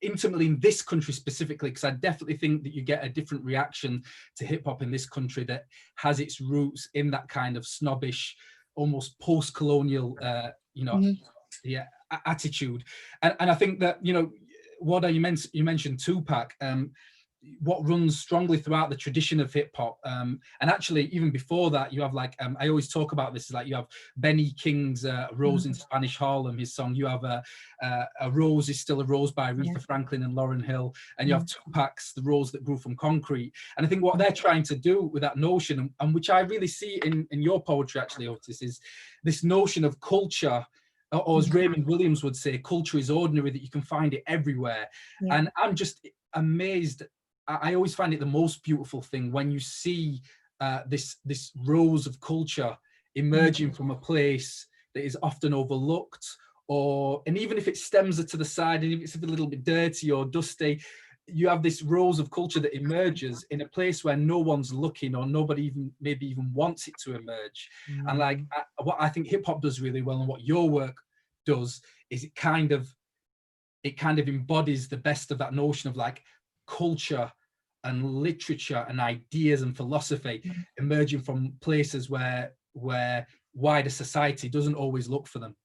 intimately in this country specifically, because I definitely think that you get a different reaction to hip hop in this country that has its roots in that kind of snobbish, almost post-colonial, you know, attitude. And I think that, you know, Wada, you mentioned Tupac. What runs strongly throughout the tradition of hip hop, and actually even before that, you have like I always talk about this, like you have Benny King's "Rose in Spanish Harlem," his song. You have a "Rose is Still a Rose" by Aretha Franklin and Lauryn Hill, and you have Tupac's "The Rose That Grew from Concrete." And I think what they're trying to do with that notion, and which I really see in your poetry actually, Otis, is this notion of culture. Or as Raymond Williams would say, culture is ordinary, that you can find it everywhere. And I'm just amazed. I always find it the most beautiful thing when you see this rose of culture emerging from a place that is often overlooked, and even if it stems to the side and if it's a little bit dirty or dusty, you have this rose of culture that emerges in a place where no one's looking or nobody maybe even wants it to emerge. And like what I think hip hop does really well, and what your work does, is it kind of embodies the best of that notion of like culture and literature and ideas and philosophy emerging from places where wider society doesn't always look for them.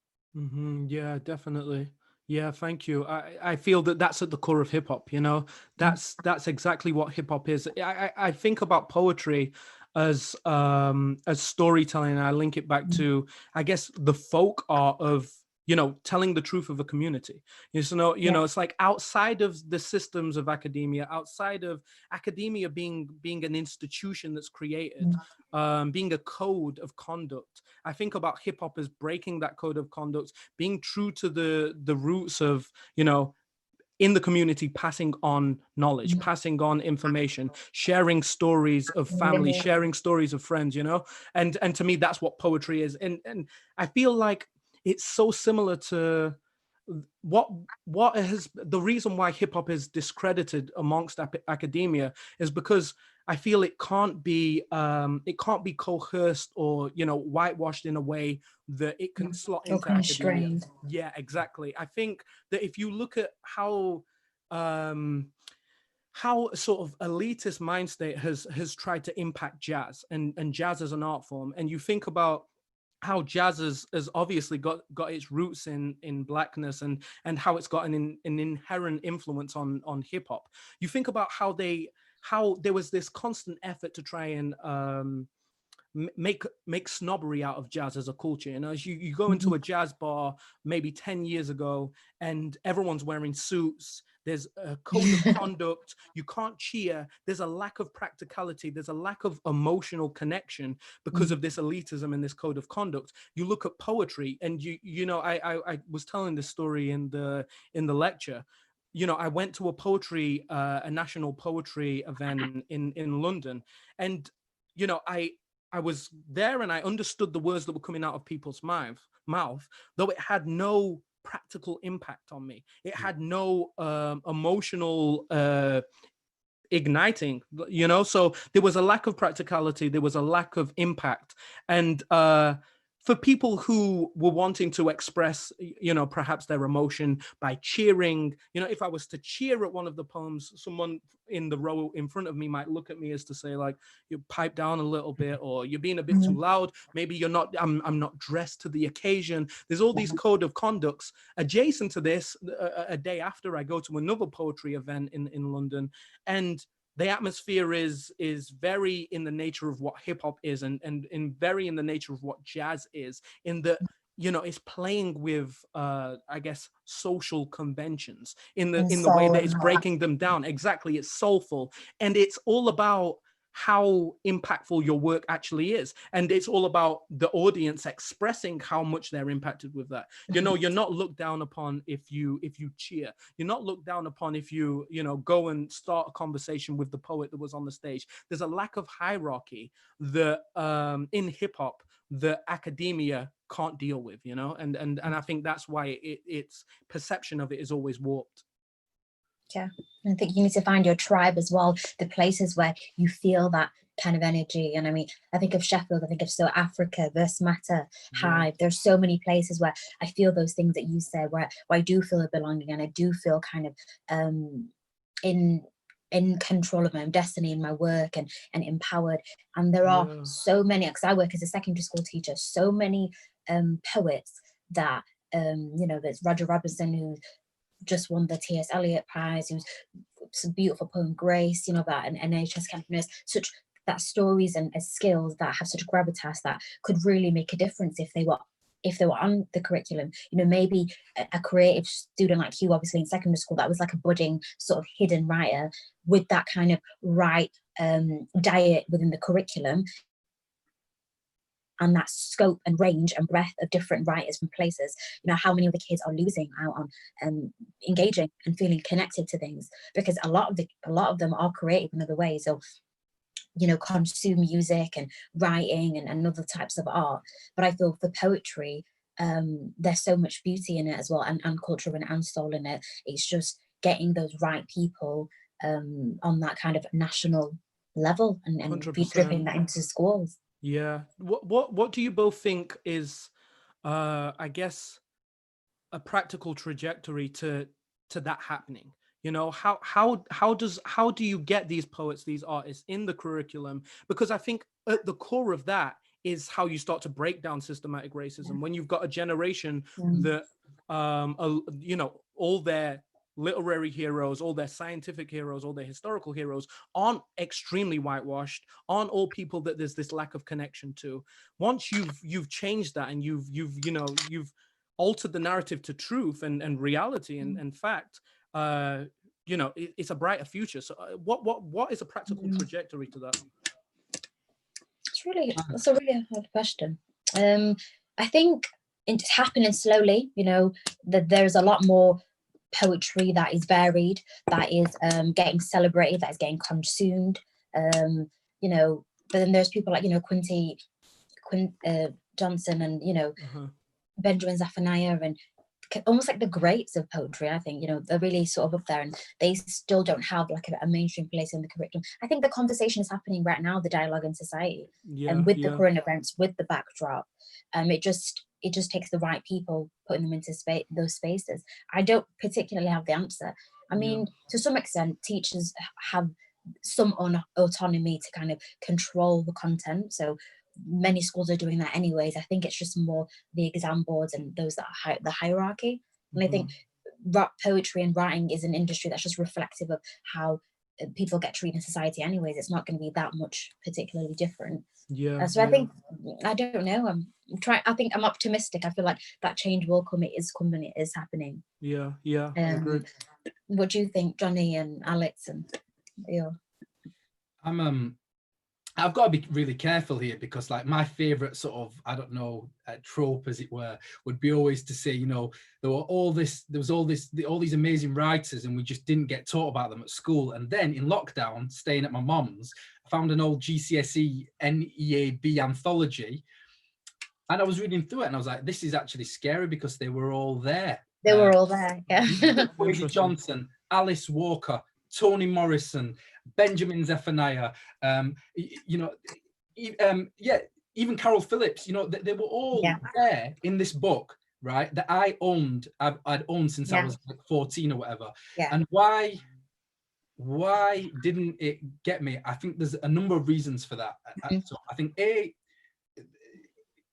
Yeah, definitely. Yeah, thank you. I feel that that's at the core of hip hop, you know. That's exactly what hip hop is. I think about poetry as storytelling, and I link it back to, I guess, the folk art of, you know, telling the truth of a community. Yeah. It's like outside of the systems of academia, outside of academia being an institution that's created, being a code of conduct. I think about hip hop as breaking that code of conduct, being true to the roots of, you know, in the community, passing on knowledge, passing on information, sharing stories of family, Absolutely. sharing stories of friends, you know. And to me, that's what poetry is. And I feel like it's so similar to what has the reason why hip hop is discredited amongst academia is because I feel it can't be coerced or, you know, whitewashed in a way that it can slot Or into academia. constrained. Yeah, exactly. I think that if you look at how sort of elitist mind state has tried to impact jazz and jazz as an art form, and you think about how jazz has obviously got its roots in blackness and how it's got an inherent influence on hip hop. You think about how there was this constant effort to try and make snobbery out of jazz as a culture. You know, as you go into a jazz bar maybe 10 years ago and everyone's wearing suits, there's a code of conduct, you can't cheer, there's a lack of practicality, there's a lack of emotional connection because of this elitism and this code of conduct. You look at poetry, and you know, I was telling this story in the lecture. You know, I went to a national poetry event in London, and you know, I was there and I understood the words that were coming out of people's mouth, though it had no practical impact on me. It had no emotional igniting, you know. So there was a lack of practicality, there was a lack of impact. And for people who were wanting to express, you know, perhaps their emotion by cheering, you know, if I was to cheer at one of the poems, someone in the row in front of me might look at me as to say, like, you pipe down a little bit, or you're being a bit too loud, maybe you're not, I'm not dressed to the occasion. There's all these code of conducts. Adjacent to this, a day after, I go to another poetry event in London, and the atmosphere is very in the nature of what hip hop is, and very in the nature of what jazz is, in that, you know, it's playing with I guess social conventions in And the way soul that and it's heart. breaking them down. Exactly, it's soulful, and it's all about how impactful your work actually is, and it's all about the audience expressing how much they're impacted with that. You know, you're not looked down upon if you cheer. You're not looked down upon if you know, go and start a conversation with the poet that was on the stage. There's a lack of hierarchy that in hip hop the academia can't deal with, you know, and I think that's why its perception of it is always warped. Yeah, I think you need to find your tribe as well, the places where you feel that kind of energy. And I mean, I think of Sheffield, I think of So Africa, Verse Matter, Hive. There's so many places where I feel those things that you said, where I do feel a belonging, and I do feel kind of in control of my own destiny in my work, and empowered. And there are so many, because I work as a secondary school teacher, so many poets that you know, there's Roger Robinson, who just won the T.S. Eliot Prize, who's some beautiful poem, Grace, you know, about an NHS camp nurse, such that stories and skills that have such gravitas that could really make a difference if they were on the curriculum. You know, maybe a creative student like you, obviously in secondary school, that was like a budding sort of hidden writer with that kind of right diet within the curriculum, and that scope and range and breadth of different writers from places. You know, how many of the kids are losing out on engaging and feeling connected to things, because a lot of them are creative in other ways, or, you know, consume music and writing and other types of art. But I feel for poetry, there's so much beauty in it as well, and culture and soul in it. It's just getting those right people on that kind of national level, and 100%. dripping that into schools. Yeah. What do you both think is, I guess, a practical trajectory to that happening? You know, how do you get these poets, these artists in the curriculum? Because I think at the core of that is how you start to break down systematic racism. When you've got a generation Mm. that, you know, all their literary heroes, all their scientific heroes, all their historical heroes aren't extremely whitewashed, aren't all people that there's this lack of connection to. Once you've changed that and you've altered the narrative to truth and reality and fact, you know, it's a brighter future. So what is a practical trajectory to that? That's a really hard question. I think it's happening slowly, you know, that there's a lot more poetry that is varied, that is getting celebrated, that is getting consumed, you know, but then there's people like, you know, Quincy Johnson and, you know, Benjamin Zephaniah and almost like the greats of poetry. I think, you know, they're really sort of up there and they still don't have like a mainstream place in the curriculum. I think the conversation is happening right now, the dialogue in society, and with the current events, with the backdrop. It just takes the right people putting them into those spaces. I don't particularly have the answer. I mean, to some extent, teachers have some autonomy to kind of control the content. So many schools are doing that anyways. I think it's just more the exam boards and those that are the hierarchy. And I think poetry and writing is an industry that's just reflective of how people get treated in society anyways. It's not going to be that much particularly different. So I think, I don't know, I think I'm optimistic. I feel like that change will come. It is coming, it is happening. I agree. What do you think, Johnny and Alex and I've got to be really careful here because like my favorite sort of, I don't know, trope as it were, would be always to say, you know, there was all these amazing writers and we just didn't get taught about them at school. And then in lockdown, staying at my mum's, I found an old GCSE NEAB anthology and I was reading through it and I was like, this is actually scary because they were all there. They were all there, yeah. Quincy Johnson, Alice Walker, Toni Morrison, Benjamin Zephaniah, you know, even Carol Phillips, you know, they were all there in this book, right, that I'd owned since I was like 14 or whatever. And why didn't it get me? I think there's a number of reasons for that. So I think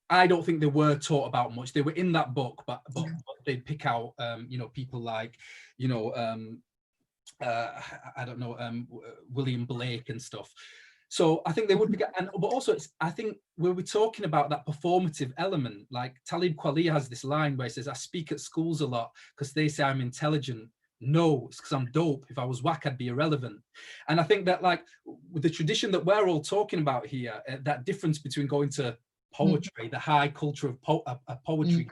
I don't think they were taught about much. They were in that book, but they'd pick out, you know, people like, you know, I don't know, William Blake and stuff. So I think they would be, but also I think we were talking about that performative element, like Talib Kweli has this line where he says, I speak at schools a lot because they say I'm intelligent. No, it's because I'm dope. If I was whack, I'd be irrelevant. And I think that like with the tradition that we're all talking about here, that difference between going to poetry, the high culture of poetry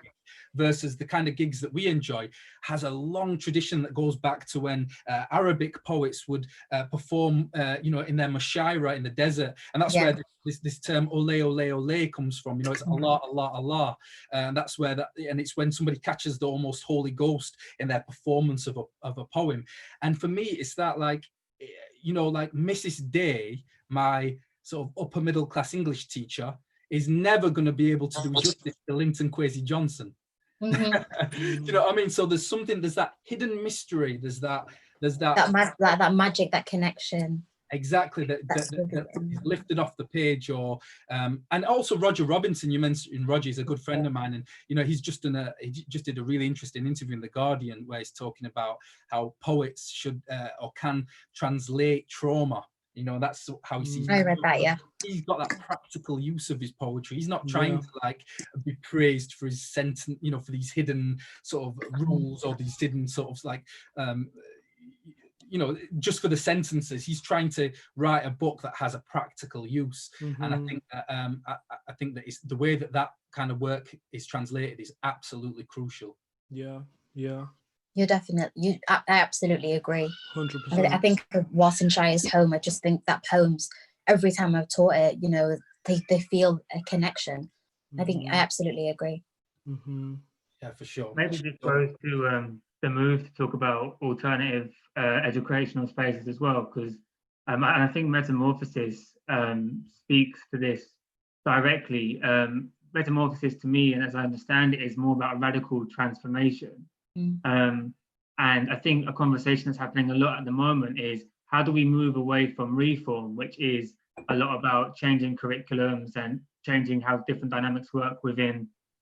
versus the kind of gigs that we enjoy has a long tradition that goes back to when Arabic poets would perform, you know, in their mashaira in the desert, and that's where this term ole ole ole comes from. You know, it's Allah Allah Allah, and that's where and it's when somebody catches the almost Holy Ghost in their performance of a poem. And for me, it's that like, you know, like Mrs. Day, my sort of upper middle class English teacher, is never going to be able to do justice to Linton Kwesi Johnson. You know what I mean? So there's that hidden mystery. There's that magic, that connection. Exactly, that is lifted off the page, or and also Roger Robinson. You mentioned Roger is a good friend of mine, and you know he just did a really interesting interview in The Guardian where he's talking about how poets should or can translate trauma. You know, that's how he sees it. I read that, yeah. He's got that practical use of his poetry. He's not trying to like be praised for his sentence, you know, for these hidden sort of rules or these hidden sort of like, you know, just for the sentences. He's trying to write a book that has a practical use. And I think that I think that it's the way that kind of work is translated is absolutely crucial. I absolutely agree. 100%. I think of Walsonshire's Home. I just think that poems, every time I've taught it, you know, they feel a connection. I think I absolutely agree. Yeah, for sure. Maybe this goes to the move to talk about alternative educational spaces as well, because and I think Metamorphosis speaks to this directly. Metamorphosis, to me, and as I understand it, is more about radical transformation. And I think a conversation that's happening a lot at the moment is how do we move away from reform, which is a lot about changing curriculums and changing how different dynamics work within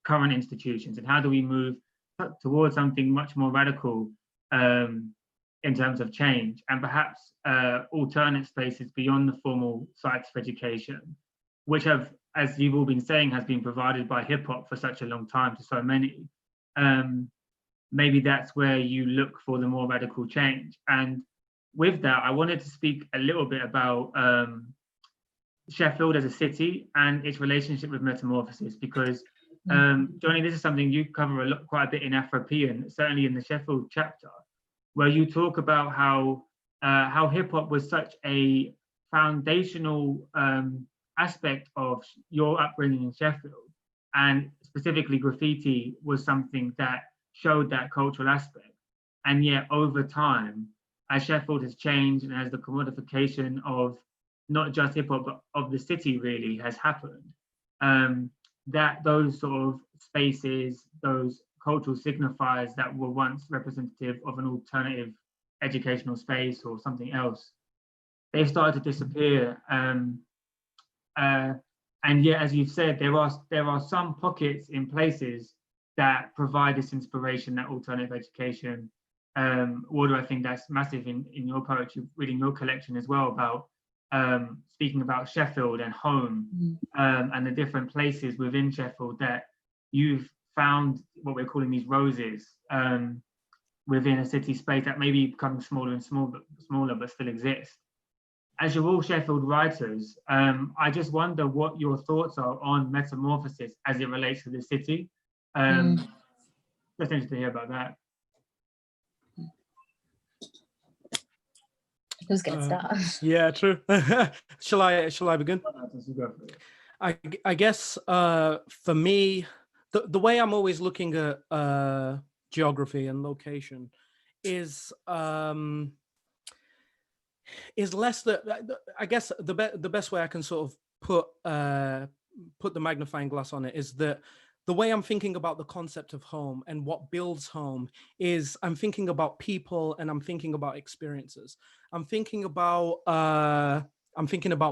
current institutions, and how do we move towards something much more radical in terms of change, and perhaps alternate spaces beyond the formal sites of education, which have, as you've all been saying, has been provided by hip hop for such a long time to so many. Maybe that's where you look for the more radical change. And with that, I wanted to speak a little bit about Sheffield as a city and its relationship with metamorphosis, because Johnny, this is something you cover quite a bit in Afropean, certainly in the Sheffield chapter, where you talk about how hip hop was such a foundational aspect of your upbringing in Sheffield, and specifically graffiti was something that showed that cultural aspect. And yet over time, as Sheffield has changed and as the commodification of not just hip hop, but of the city really has happened, that those sort of spaces, those cultural signifiers that were once representative of an alternative educational space or something else, they've started to disappear. And yet, as you've said, there are some pockets in places that provide this inspiration, that alternative education. Waldo, I think that's massive in your poetry, reading your collection as well, about speaking about Sheffield and home, and the different places within Sheffield that you've found what we're calling these roses within a city space that may be becoming smaller and smaller, but still exist. As you're all Sheffield writers, I just wonder what your thoughts are on metamorphosis as it relates to the city. Just interested to hear about that. Who's going to start? Yeah, true. Shall I begin? I guess for me, the way I'm always looking at geography and location is less that, I guess the best way I can sort of put the magnifying glass on it is that the way I'm thinking about the concept of home and what builds home is I'm thinking about people and I'm thinking about experiences. I'm thinking about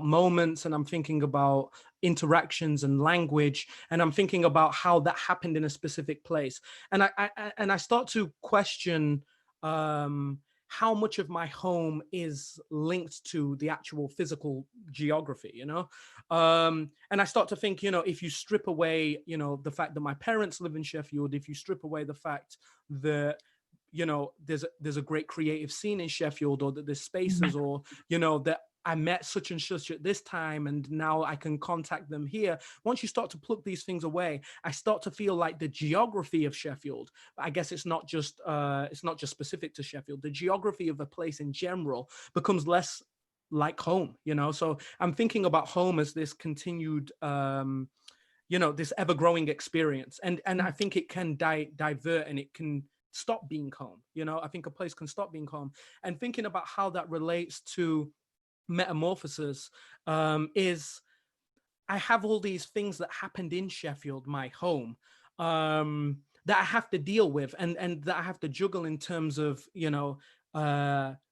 moments, and I'm thinking about interactions and language, and I'm thinking about how that happened in a specific place. And I start to question how much of my home is linked to the actual physical geography, you know? And I start to think, you know, if you strip away, you know, the fact that my parents live in Sheffield, if you strip away the fact that, you know, there's a great creative scene in Sheffield, or that there's spaces, or, you know, that I met such and such at this time and now I can contact them here. Once you start to pluck these things away, I start to feel like the geography of Sheffield, I guess it's not just specific to Sheffield, the geography of a place in general becomes less like home, you know? So I'm thinking about home as this continued, you know, this ever-growing experience. And I think it can divert and it can stop being home, you know? I think a place can stop being home. And thinking about how that relates to metamorphosis is I have all these things that happened in Sheffield, my home, that I have to deal with and that I have to juggle in terms of, you know,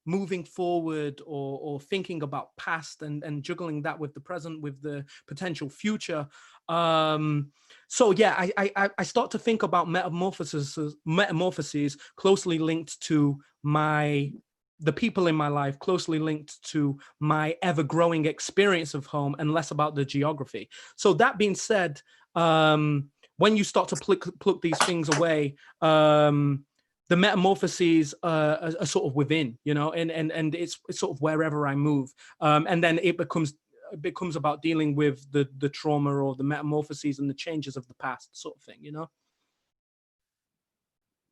moving forward or thinking about past and juggling that with the present, with the potential future. So yeah, I start to think about metamorphoses closely linked to the people in my life, closely linked to my ever-growing experience of home, and less about the geography. So that being said, when you start to pluck these things away, the metamorphoses are sort of within, you know, and it's sort of wherever I move, and then it becomes about dealing with the trauma or the metamorphoses and the changes of the past, sort of thing, you know.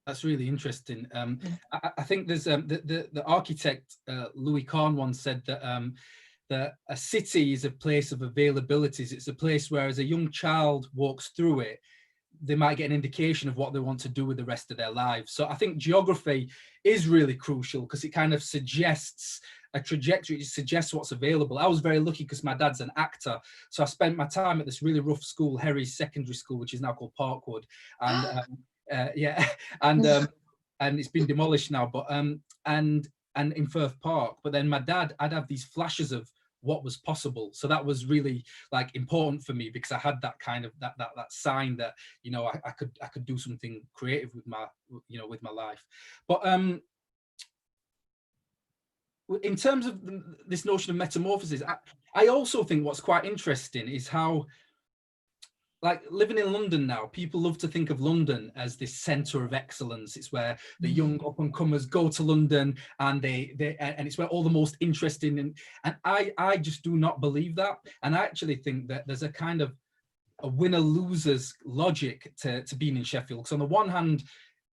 That's really interesting. I think there's the architect Louis Kahn once said that that a city is a place of availabilities. It's a place where, as a young child walks through it, they might get an indication of what they want to do with the rest of their lives. So I think geography is really crucial because it kind of suggests a trajectory, it suggests what's available. I was very lucky because my dad's an actor. So I spent my time at this really rough school, Herries Secondary School, which is now called Parkwood. And yeah, and it's been demolished now, but and in Firth Park. But then my dad, I'd have these flashes of what was possible. So that was really like important for me, because I had that kind of that sign that, you know, I could do something creative with my, you know, with my life. But in terms of this notion of metamorphosis, I also think what's quite interesting is how, like, living in London now, people love to think of London as this center of excellence. It's where the young up and comers go to London, and and it's where all the most interesting, and I just do not believe that. And I actually think that there's a kind of a winner-losers logic to being in Sheffield. Because on the one hand,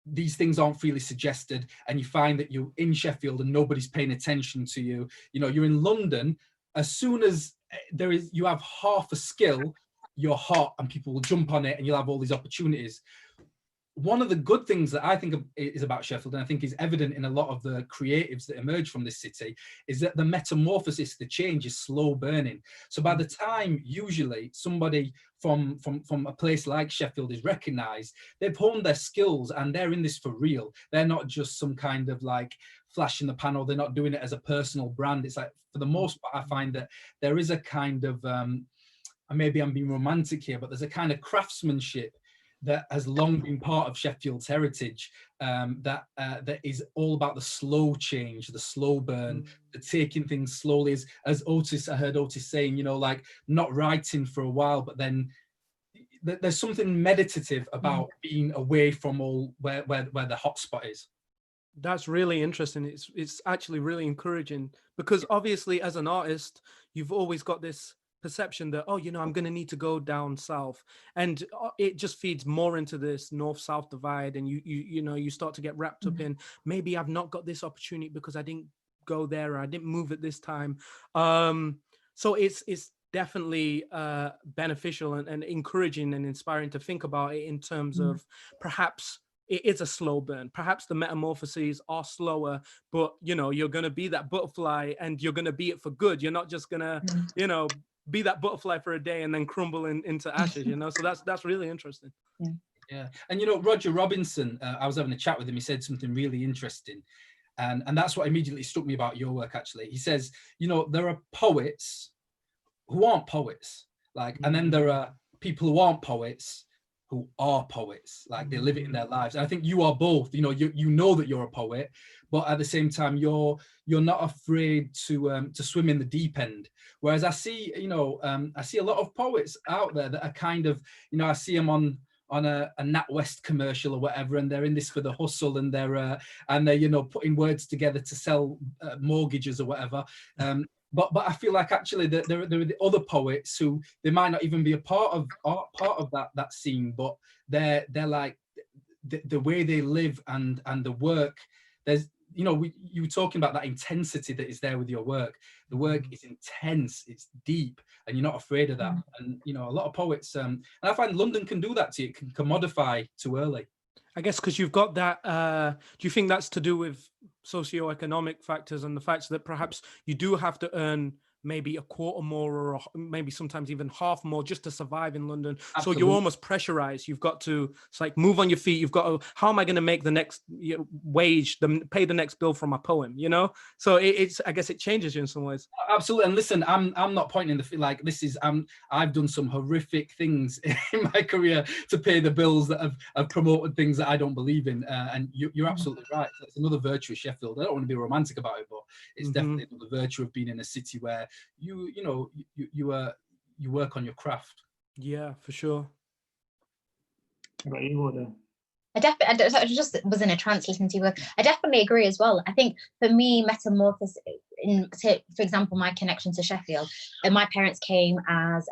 these things aren't freely suggested, and you find that you're in Sheffield and nobody's paying attention to you. You know, you're in London, as soon as you have half a skill, you're hot and people will jump on it, and you'll have all these opportunities. One of the good things that I think is about Sheffield, and I think is evident in a lot of the creatives that emerge from this city, is that the metamorphosis, the change, is slow burning. So by the time usually somebody from a place like Sheffield is recognized, they've honed their skills and they're in this for real. They're not just some kind of like flash in the pan, they're not doing it as a personal brand. It's like, for the most part, I find that there is a kind of, and maybe I'm being romantic here, but there's a kind of craftsmanship that has long been part of Sheffield's heritage, that is all about the slow change, the slow burn, the taking things slowly. As Otis, I heard Otis saying, you know, like not writing for a while, but then there's something meditative about being away from all where the hotspot is. That's really interesting. It's actually really encouraging, because obviously as an artist, you've always got this perception that, oh, you know, I'm going to need to go down south, and it just feeds more into this north-south divide, and you know, you start to get wrapped up in, maybe I've not got this opportunity because I didn't go there, or I didn't move at this time. So it's definitely beneficial and encouraging and inspiring to think about it in terms of perhaps it is a slow burn. Perhaps the metamorphoses are slower, but you know, you're going to be that butterfly, and you're going to be it for good. You're not just going to, you know, be that butterfly for a day and then crumble into ashes, you know. So that's really interesting. Yeah. And you know, Roger Robinson, I was having a chat with him, he said something really interesting, and that's what immediately struck me about your work. Actually, he says, you know, there are poets who aren't poets, like, and then there are people who aren't poets who are poets, like they live it in their lives. And I think you are both. You know, you know that you're a poet, but at the same time, you're not afraid to swim in the deep end. Whereas I see, you know, I see a lot of poets out there that are kind of, you know, I see them on a NatWest commercial or whatever, and they're in this for the hustle, and they're you know, putting words together to sell mortgages or whatever. But I feel like actually there are the other poets who, they might not even be a part of that scene, but they're like the way they live and the work. There's, you know, you were talking about that intensity that is there with your work. The work is intense, it's deep, and you're not afraid of that. And you know, a lot of poets, and I find London can do that to you. It can commodify too early. I guess because you've got that, do you think that's to do with socioeconomic factors and the fact that perhaps you do have to earn maybe a quarter more, or maybe sometimes even half more, just to survive in London? Absolutely. So you're almost pressurized. You've got to, it's like, move on your feet. You've got to, how am I going to make the next wage, pay the next bill for my poem, you know? So it's, I guess it changes you in some ways. Absolutely. And listen, I'm not pointing the, like, this is, I've done some horrific things in my career to pay the bills that have promoted things that I don't believe in. And you're absolutely right. It's another virtue of Sheffield. I don't want to be romantic about it, but it's definitely another virtue of being in a city where you work on your craft. Yeah, for sure. What about you, Warda? I just was in a trance listening to your work. I definitely agree as well. I think for me, metamorphosis, for example, my connection to Sheffield, and my parents came as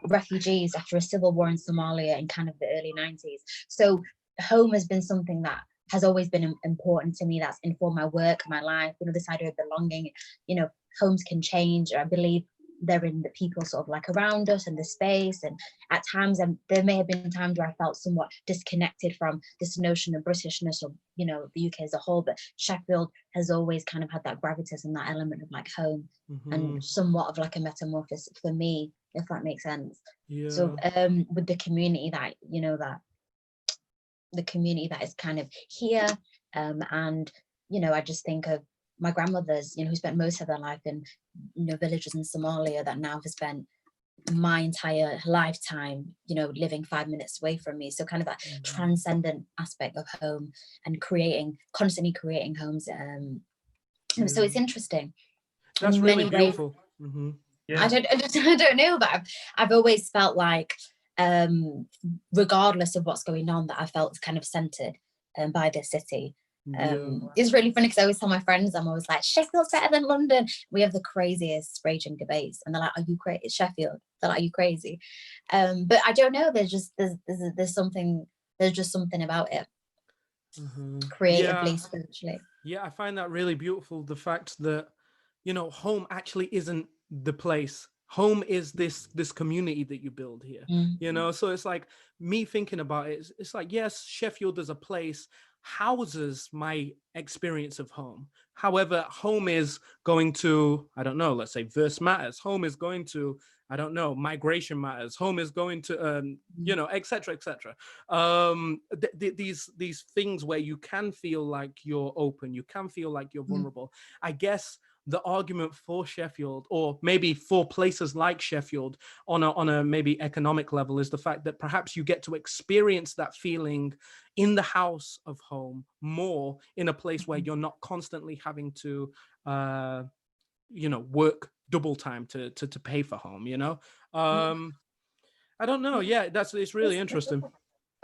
refugees after a civil war in Somalia in kind of the early 90s. So home has been something that has always been important to me. That's informed my work, my life, you know, this idea of belonging. You know, homes can change. I believe they're in the people sort of like around us and the space. And at times, there may have been times where I felt somewhat disconnected from this notion of Britishness, or, you know, the UK as a whole. But Sheffield has always kind of had that gravitas and that element of like home, and somewhat of like a metamorphosis for me, if that makes sense. Yeah. So with the community that, you know, that the community that is kind of here, and, you know, I just think of my grandmothers, who spent most of their life in villages in Somalia that now have spent my entire lifetime, living 5 minutes away from me. So kind of that transcendent aspect of home and constantly creating homes. So it's interesting. That's in really many ways. beautiful. Mm-hmm. Yeah. I don't know, but I've always felt like, regardless of what's going on, that I felt kind of centered by this city. It's really funny because I always tell my friends, I'm always like, Sheffield's better than London. We have the craziest raging debates, and they're like, are you crazy? It's Sheffield. They're like, are you crazy? But I don't know. There's just something about it, creatively, spiritually. Yeah, I find that really beautiful. The fact that, home actually isn't the place. Home is this community that you build here, so it's like me thinking about it. It's like, yes, Sheffield as a place houses my experience of home. However, home is going to, I don't know, let's say verse matters. Home is going to, I don't know, migration matters. Home is going to, et cetera, et cetera. These things where you can feel like you're open, you can feel like you're vulnerable. I guess the argument for Sheffield, or maybe for places like Sheffield on a maybe economic level, is the fact that perhaps you get to experience that feeling in the house of home more in a place where you're not constantly having to work double time to pay for home. I don't know. Yeah, it's really interesting.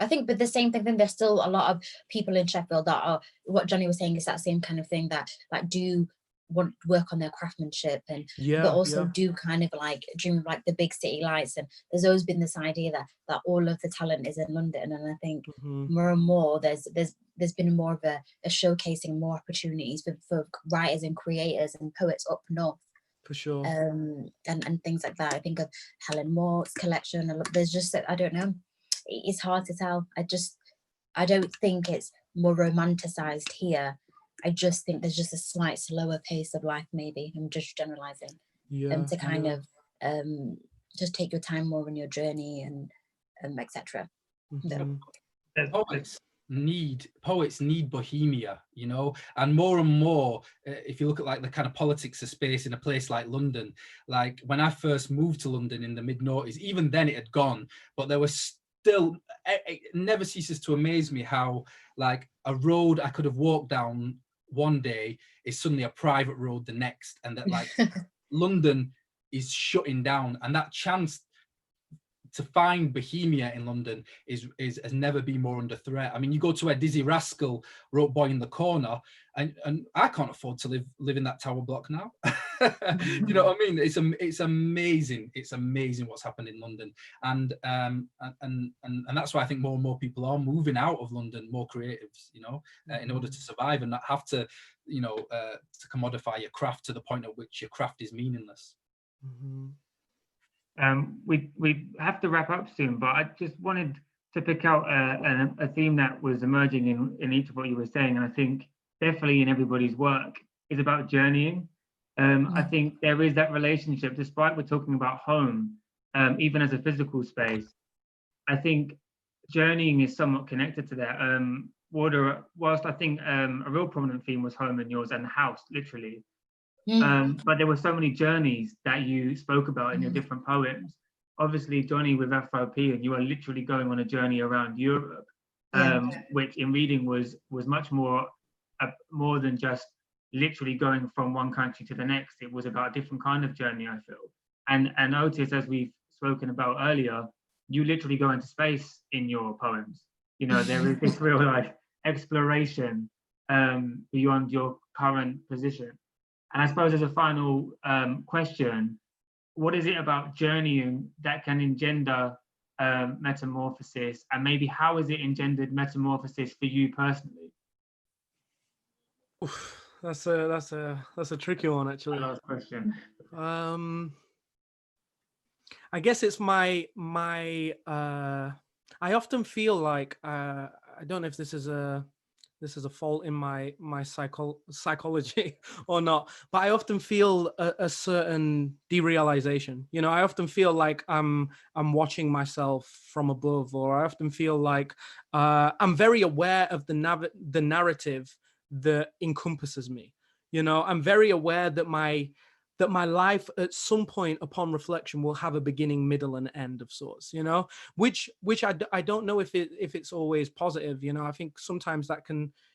I think, but the same thing, there's still a lot of people in Sheffield that are, what Johnny was saying is that same kind of thing, that do want to work on their craftsmanship, and but also do kind of like dream of like the big city lights. And there's always been this idea that all of the talent is in London, and I think more and more there's been more of a showcasing more opportunities for writers and creators and poets up north, for sure. And things like that. I think of Helen Moore's collection, and there's just, I don't know, it's hard to tell. I don't think it's more romanticized here. I just think there's just a slight slower pace of life, maybe. I'm just generalizing. To kind of just take your time more on your journey, and etc. Poets need Bohemia, and more, if you look at like the kind of politics of space in a place like London, like when I first moved to London in the mid-noughties, even then it had gone, but there was still, it never ceases to amaze me how like a road I could have walked down one day is suddenly a private road the next, and that like London is shutting down, and that chance to find Bohemia in London has never been more under threat. I mean, you go to where Dizzy Rascal wrote Boy in the Corner, and I can't afford to live in that tower block now. You know what I mean? It's amazing. It's amazing what's happened in London, and that's why I think more and more people are moving out of London, more creatives, in order to survive and not have to, to commodify your craft to the point at which your craft is meaningless. We have to wrap up soon, but I just wanted to pick out a theme that was emerging in each of what you were saying, and I think definitely in everybody's work, is about journeying. I think there is that relationship, despite we're talking about home, even as a physical space. I think journeying is somewhat connected to that. Whilst I think a real prominent theme was home in yours and house, literally. But there were so many journeys that you spoke about in your different poems. Obviously, Johnny with FOP, and you are literally going on a journey around Europe, which in reading was much more than just literally going from one country to the next. It was about a different kind of journey, I feel. And Otis, as we've spoken about earlier, you literally go into space in your poems. There is this real like exploration beyond your current position. And I suppose as a final question, what is it about journeying that can engender metamorphosis, and maybe how has it engendered metamorphosis for you personally? Oof, that's a tricky one, actually. Last question. I guess it's my I often feel like I don't know if this is a fault in my psychology or not, but I often feel a certain derealization. I often feel like I'm watching myself from above, or I often feel like I'm very aware of the narrative that encompasses me. You know, I'm very aware that my life at some point upon reflection will have a beginning, middle, and end of sorts, you know, which I don't know if it's always positive. You know, I think sometimes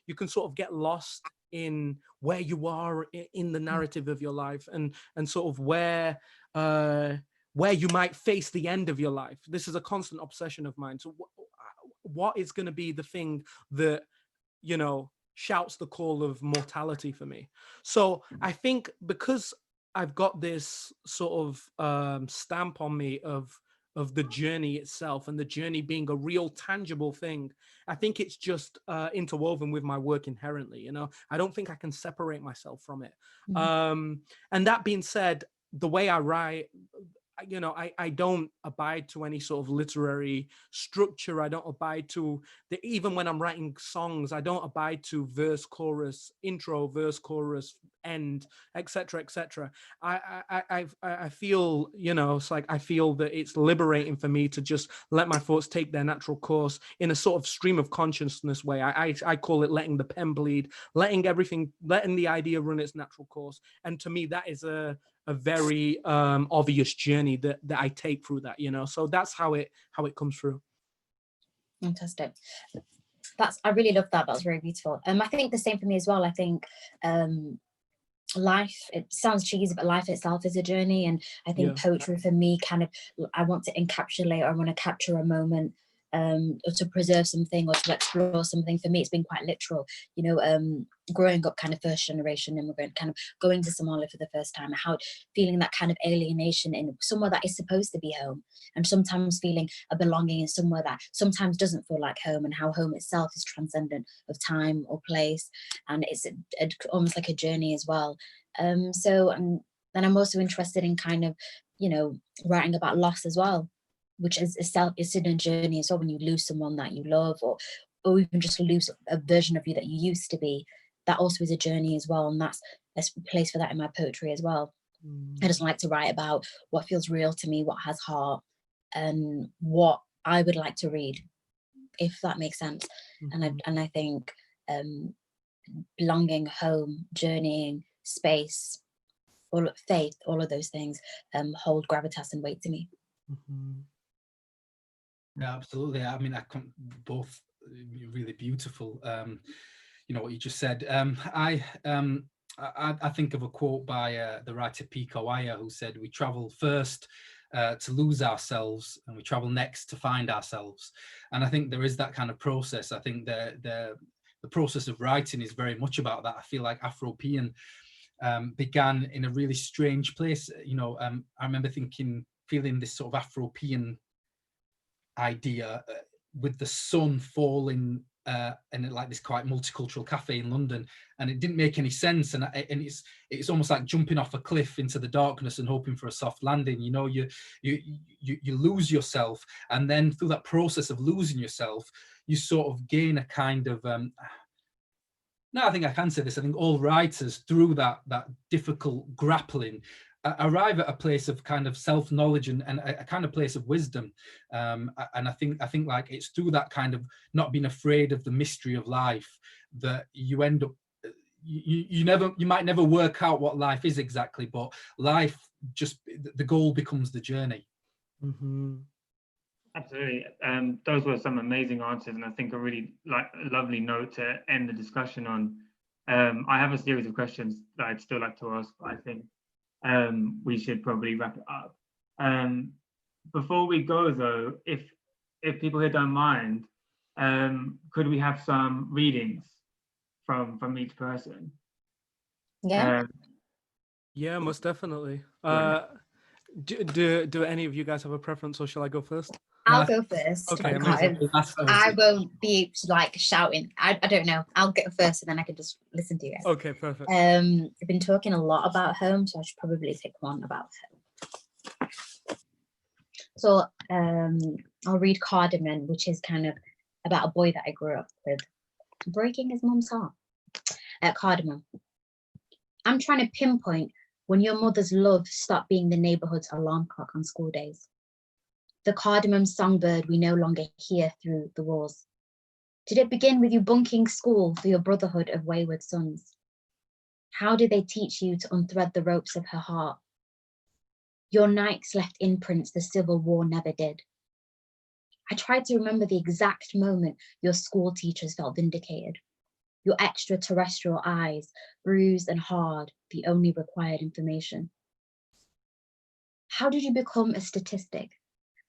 you can sort of get lost in where you are in the narrative of your life, and sort of where you might face the end of your life. This is a constant obsession of mine. So what is going to be the thing that, you know, shouts the call of mortality for me? So I think because I've got this sort of stamp on me of the journey itself, and the journey being a real tangible thing, I think it's just interwoven with my work inherently. You know, I don't think I can separate myself from it. And that being said, the way I write, you know, I don't abide to any sort of literary structure. I don't abide to even when I'm writing songs, I don't abide to verse, chorus, intro, verse, chorus, end, etc., etc. I feel, you know, it's like I feel that it's liberating for me to just let my thoughts take their natural course in a sort of stream of consciousness way. I call it letting the pen bleed, letting the idea run its natural course. And to me, that is a very obvious journey that I take through that, you know. So that's how it comes through. Fantastic. I really love that. That's very beautiful. I think the same for me as well. I think life, it sounds cheesy, but life itself is a journey. And I think poetry for me kind of, I want to encapsulate, or I want to capture a moment, or to preserve something, or to explore something. For me, it's been quite literal, you know, growing up kind of first generation immigrant, kind of going to Somalia for the first time, how feeling that kind of alienation in somewhere that is supposed to be home, and sometimes feeling a belonging in somewhere that sometimes doesn't feel like home, and how home itself is transcendent of time or place, and it's almost like a journey as well. So then I'm also interested in kind of, you know, writing about loss as well, which is in a journey as well. When you lose someone that you love, or even just lose a version of you that you used to be, that also is a journey as well. And that's a place for that in my poetry as well. I just like to write about what feels real to me, what has heart, and what I would like to read, if that makes sense. And I think belonging, home, journeying, space, all of faith, all of those things hold gravitas and weight to me. Yeah, absolutely. I mean, both really beautiful. You know what you just said. I think of a quote by the writer Pico Iyer, who said, "We travel first to lose ourselves, and we travel next to find ourselves." And I think there is that kind of process. I think the process of writing is very much about that. I feel like Afropean began in a really strange place. You know, I remember feeling this sort of Afropean idea with the sun falling in like this quite multicultural cafe in London, and it didn't make any sense. And it's almost like jumping off a cliff into the darkness and hoping for a soft landing. You know, you lose yourself, and then through that process of losing yourself, you sort of gain a kind of no, I think I can say this. I think all writers, through that difficult grappling, arrive at a place of kind of self-knowledge and a kind of place of wisdom. And I think like it's through that kind of not being afraid of the mystery of life that you end up, you might never work out what life is exactly, but life, just the goal becomes the journey. Absolutely. Those were some amazing answers, and I think a really lovely note to end the discussion on. I have a series of questions that I'd still like to ask, but I think we should probably wrap it up. Before we go though, if people here don't mind, could we have some readings from each person? Yeah. Yeah, most definitely. Do any of you guys have a preference, or shall I go first? I'll go first. Okay, I won't be like shouting. I don't know. I'll go first, and then I can just listen to you guys. Okay, perfect. I've been talking a lot about home, so I should probably pick one about home. So I'll read Cardamom, which is kind of about a boy that I grew up with breaking his mum's heart. Cardamom. I'm trying to pinpoint when your mother's love stopped being the neighborhood's alarm clock on school days. The cardamom songbird we no longer hear through the walls. Did it begin with you bunking school for your brotherhood of wayward sons? How did they teach you to unthread the ropes of her heart? Your Nikes left imprints the Civil War never did. I tried to remember the exact moment your school teachers felt vindicated. Your extraterrestrial eyes, bruised and hard, the only required information. How did you become a statistic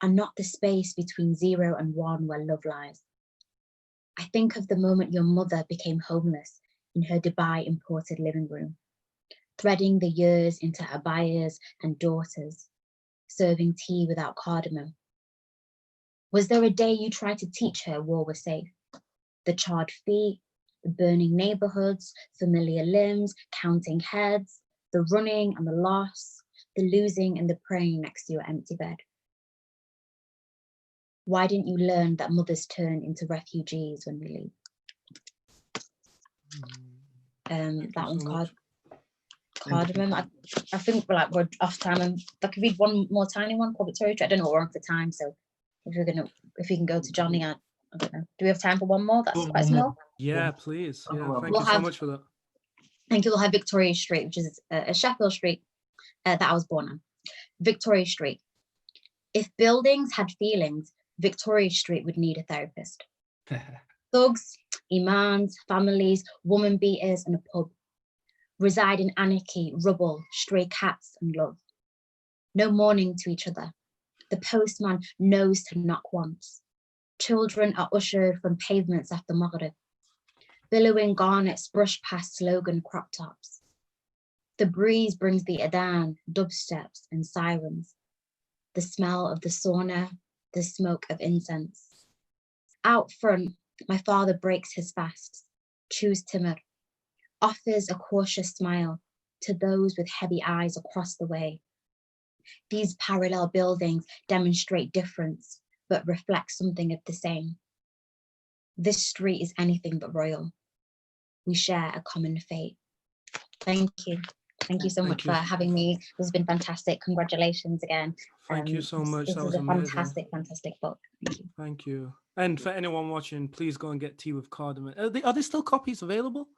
and not the space between 0 and 1 where love lies? I think of the moment your mother became homeless in her Dubai imported living room, threading the years into abayas and daughters, serving tea without cardamom. Was there a day you tried to teach her war was safe? The charred feet, the burning neighborhoods, familiar limbs, counting heads, the running and the loss, the losing and the praying next to your empty bed. Why didn't you learn that mothers turn into refugees when we leave? That one's called cardamom. I think we're off time. And if I could read one more tiny one, called Victoria. I don't know what we're on for time, so if we can go to Johnny, I don't know. Do we have time for one more? That's quite small. Yeah, please. Yeah, thank We'll you so have- much for that. Thank you. We'll have Victoria Street, which is a Sheffield Street that I was born on. Victoria Street. If buildings had feelings, Victoria Street would need a therapist. Thugs, imams, families, woman beaters, and a pub. Reside in anarchy, rubble, stray cats, and love. No mourning to each other. The postman knows to knock once. Children are ushered from pavements after Maghrib. Billowing garnets brush past slogan crop tops. The breeze brings the adhan, dubsteps, and sirens. The smell of the sauna, the smoke of incense. Out front, my father breaks his fasts, chews timur, offers a cautious smile to those with heavy eyes across the way. These parallel buildings demonstrate difference, but reflect something of the same. This street is anything but royal. We share a common fate. Thank you. Thank you so Thank much you. for having me. This has been fantastic. Congratulations again. Thank you so much. This That is was a amazing. fantastic book. Thank you. Thank you. And for anyone watching, please go and get Tea with Cardamom. Are there still copies available?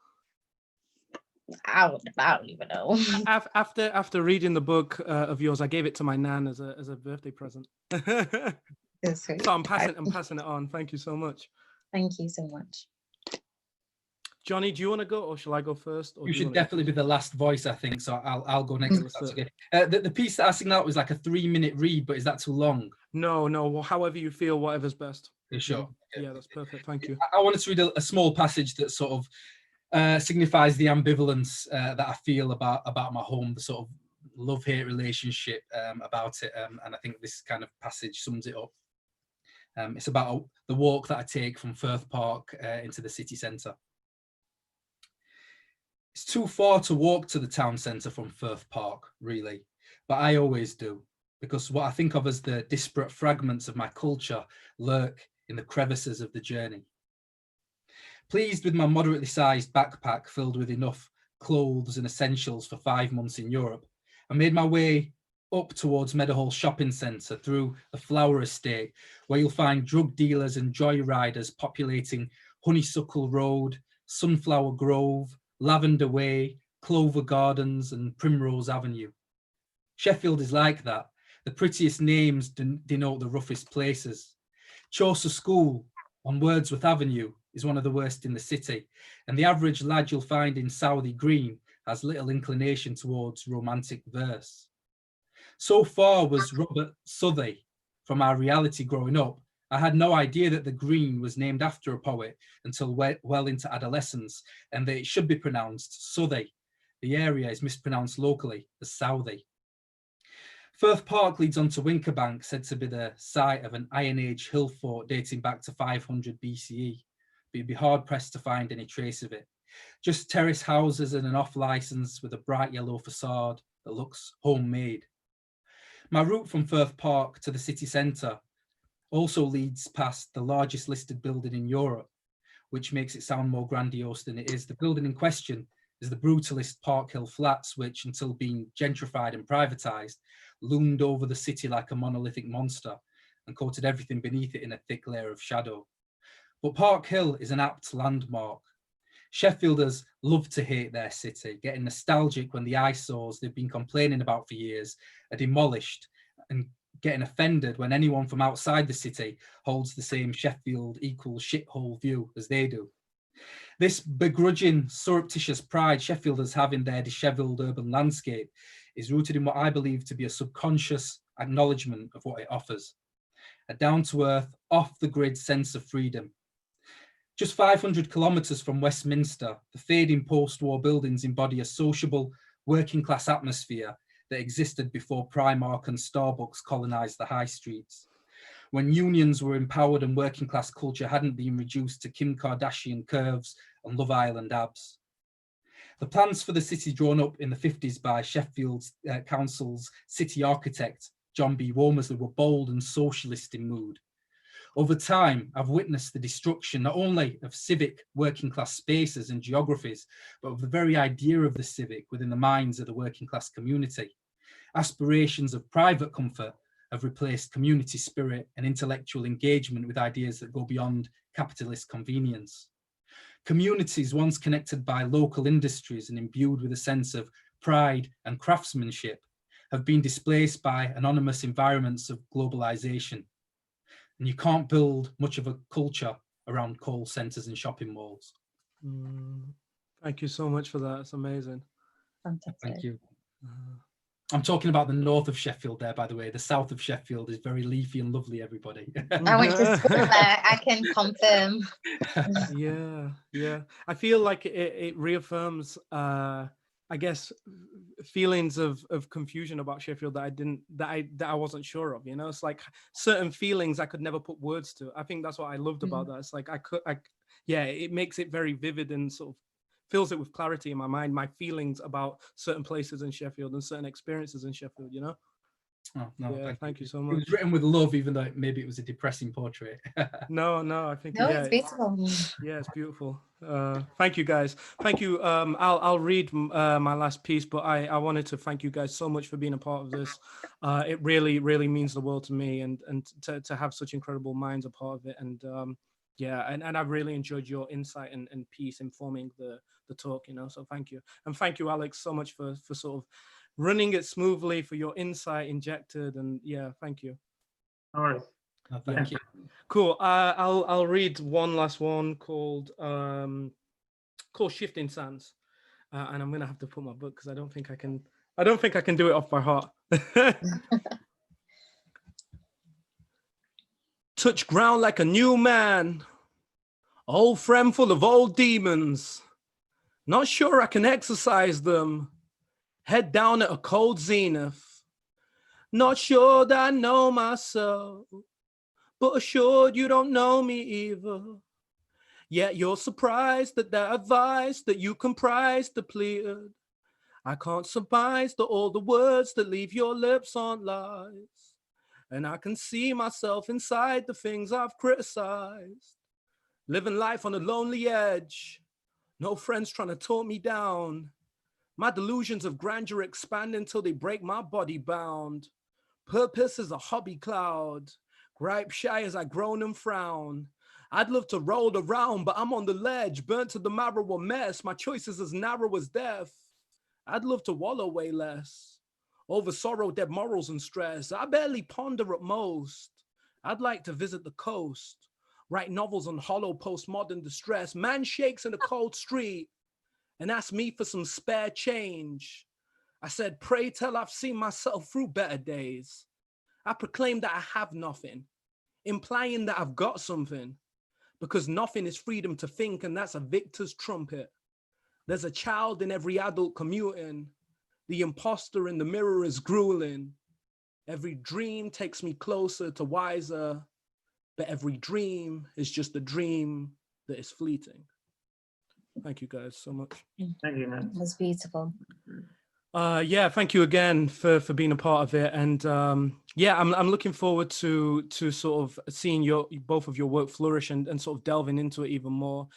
I don't even know. After reading the book of yours, I gave it to my nan as a birthday present. That's sweet. So I'm passing it on. Thank you so much. Thank you so much. Johnny, do you want to go, or shall I go first? Or You do should wanna go definitely be first? the last voice, I think. So I'll go next. Okay, If that's let's do okay. The piece that I signaled out was like a 3-minute read, but is that too long? No. Well, however you feel, whatever's best. You sure? Yeah, that's perfect. Thank you. I wanted to read a small passage that sort of signifies the ambivalence that I feel about my home, the sort of love-hate relationship about it, and I think this kind of passage sums it up. It's about the walk that I take from Firth Park into the city centre. It's too far to walk to the town centre from Firth Park, really, but I always do, because what I think of as the disparate fragments of my culture lurk in the crevices of the journey. Pleased with my moderately sized backpack filled with enough clothes and essentials for 5 months in Europe, I made my way up towards Meadowhall Shopping Centre through the Flower Estate, where you'll find drug dealers and joyriders populating Honeysuckle Road, Sunflower Grove, Lavender Way, Clover Gardens and Primrose Avenue. Sheffield is like that. The prettiest names denote the roughest places. Chaucer School on Wordsworth Avenue is one of the worst in the city, and the average lad you'll find in Southey Green has little inclination towards romantic verse. So far was Robert Southey from our reality growing up. I had no idea that the Green was named after a poet until well into adolescence, and that it should be pronounced Southey. The area is mispronounced locally as Southey. Firth Park leads on to Winkerbank, said to be the site of an Iron Age hill fort dating back to 500 BCE, but you'd be hard-pressed to find any trace of it. Just terrace houses and an off-licence with a bright yellow facade that looks homemade. My route from Firth Park to the city centre also leads past the largest listed building in Europe, which makes it sound more grandiose than it is. The building in question is the brutalist Park Hill Flats, which, until being gentrified and privatised, loomed over the city like a monolithic monster and coated everything beneath it in a thick layer of shadow. But Park Hill is an apt landmark. Sheffielders love to hate their city, getting nostalgic when the eyesores they've been complaining about for years are demolished, and getting offended when anyone from outside the city holds the same Sheffield equals shithole view as they do. This begrudging, surreptitious pride Sheffielders have in their dishevelled urban landscape is rooted in what I believe to be a subconscious acknowledgement of what it offers. A down-to-earth, off-the-grid sense of freedom. Just 500 kilometres from Westminster, the fading post-war buildings embody a sociable, working-class atmosphere that existed before Primark and Starbucks colonised the high streets. When unions were empowered and working-class culture hadn't been reduced to Kim Kardashian curves and Love Island abs. The plans for the city drawn up in the 50s by Sheffield's Council's city architect, John B. Womersley, were bold and socialist in mood. Over time, I've witnessed the destruction not only of civic working class spaces and geographies, but of the very idea of the civic within the minds of the working class community. Aspirations of private comfort have replaced community spirit and intellectual engagement with ideas that go beyond capitalist convenience. Communities once connected by local industries and imbued with a sense of pride and craftsmanship have been displaced by anonymous environments of globalization. And you can't build much of a culture around call centres and shopping malls. Thank you so much for that. It's amazing. Fantastic. Thank you. I'm talking about the north of Sheffield there, by the way. The south of Sheffield is very leafy and lovely, everybody. I went to school there, I can confirm. Yeah. I feel like it reaffirms, I guess, feelings of confusion about Sheffield that I wasn't sure of. You know, it's like certain feelings I could never put words to. I think that's what I loved about that. It's like it makes it very vivid and sort of fills it with clarity in my mind, my feelings about certain places in Sheffield and certain experiences in Sheffield, you know? Oh, no, yeah, thank you so much. It was written with love, even though maybe it was a depressing portrait. No, I think it's beautiful. Yeah, it's beautiful. Thank you guys. Thank you. I'll read my last piece, but I wanted to thank you guys so much for being a part of this. It really, really means the world to me, and to have such incredible minds a part of it. And and I've really enjoyed your insight and piece informing the talk, you know, so thank you. And thank you, Alex, so much for sort of running it smoothly, for your insight injected, and thank you. All right. Oh, thank you. Cool. I'll read one last one called Shifting Sands, and I'm gonna have to put my book because I don't think I can do it off by heart. Touch ground like a new man, old friend full of old demons. Not sure I can exercise them. Head down at a cold zenith. Not sure that I know myself, but assured you don't know me either. Yet you're surprised that advice that you comprise depleted. I can't surmise all the words that leave your lips aren't lies. And I can see myself inside the things I've criticized. Living life on a lonely edge. No friends trying to talk me down. My delusions of grandeur expand until they break my body bound. Purpose is a hobby cloud. Gripe shy as I groan and frown. I'd love to roll around, but I'm on the ledge, burnt to the marrow a mess. My choice is as narrow as death. I'd love to wallow way less. Over sorrow, dead morals and stress. I barely ponder at most. I'd like to visit the coast. Write novels on hollow postmodern distress. Man shakes in a cold street and asks me for some spare change. I said, pray tell I've seen myself through better days. I proclaim that I have nothing, implying that I've got something, because nothing is freedom to think, and that's a victor's trumpet. There's a child in every adult commuting. The imposter in the mirror is grueling. Every dream takes me closer to wiser, but every dream is just a dream that is fleeting. Thank you guys so much. Thank you, man. It was beautiful. Thank you again for being a part of it, and I'm looking forward to sort of seeing both of your work flourish and sort of delving into it even more.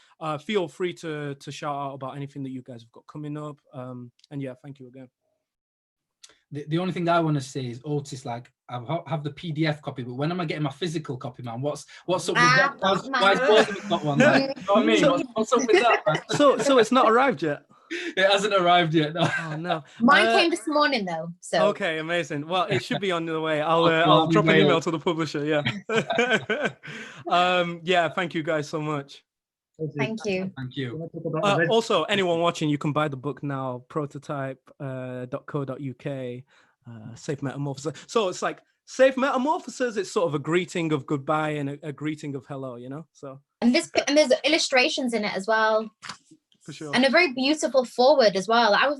Feel free to shout out about anything that you guys have got coming up, and thank you again. the only thing I want to say is, Otis, like, I have the PDF copy, but when am I getting my physical copy, man? What's up with that? Why has both of us got one? Like, you know what I mean? What's up with that, man? So it's not arrived yet. It hasn't arrived yet. No. Oh no. Mine came this morning though. So Okay, amazing. Well, it should be on the way. I'll drop an email to the publisher. Yeah. Yeah. Thank you guys so much. thank you. Thank you. Also, anyone watching, you can buy the book now. Prototype.co.uk. Safe Metamorphosis. So it's like Safe Metamorphosis. It's sort of a greeting of goodbye and a greeting of hello. You know. So. And there's illustrations in it as well. For sure. And a very beautiful forward as well. I was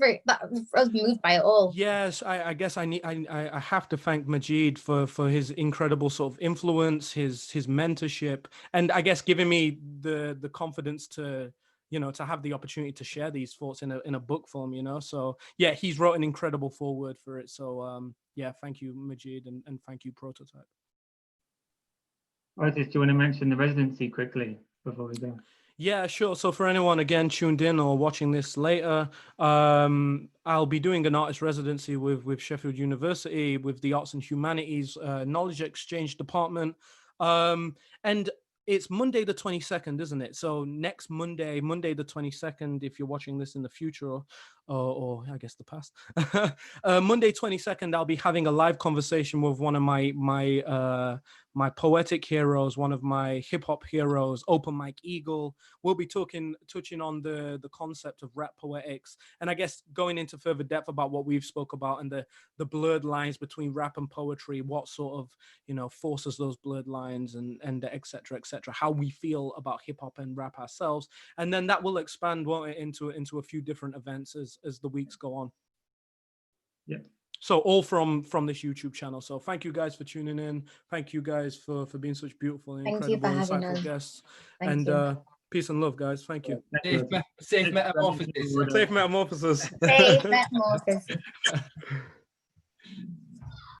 moved by it all. Yes, I guess I have to thank Majid for his incredible sort of influence, his mentorship, and I guess giving me the confidence to, you know, to have the opportunity to share these thoughts in a book form, you know. So yeah, he's wrote an incredible foreword for it. So yeah, thank you, Majid, and thank you, Prototype. Otis, do you want to mention the residency quickly before we go? Yeah, sure. So for anyone, again, tuned in or watching this later, I'll be doing an artist residency with Sheffield University, with the Arts and Humanities Knowledge Exchange Department. And it's Monday the 22nd, isn't it? So next Monday the 22nd, if you're watching this in the future or I guess the past, Monday 22nd, I'll be having a live conversation with one of my poetic heroes, one of my hip hop heroes, Open Mike Eagle. We'll be touching on the concept of rap poetics, and I guess going into further depth about what we've spoke about and the blurred lines between rap and poetry, what sort of, you know, forces those blurred lines and et cetera, how we feel about hip hop and rap ourselves. And then that will expand into a few different events as the weeks go on. Yeah. So all from this YouTube channel. So thank you guys for tuning in. Thank you guys for being such beautiful and incredible, insightful guests. And peace and love, guys. Thank you. Safe Metamorphosis. Safe Metamorphosis. Safe Metamorphosis.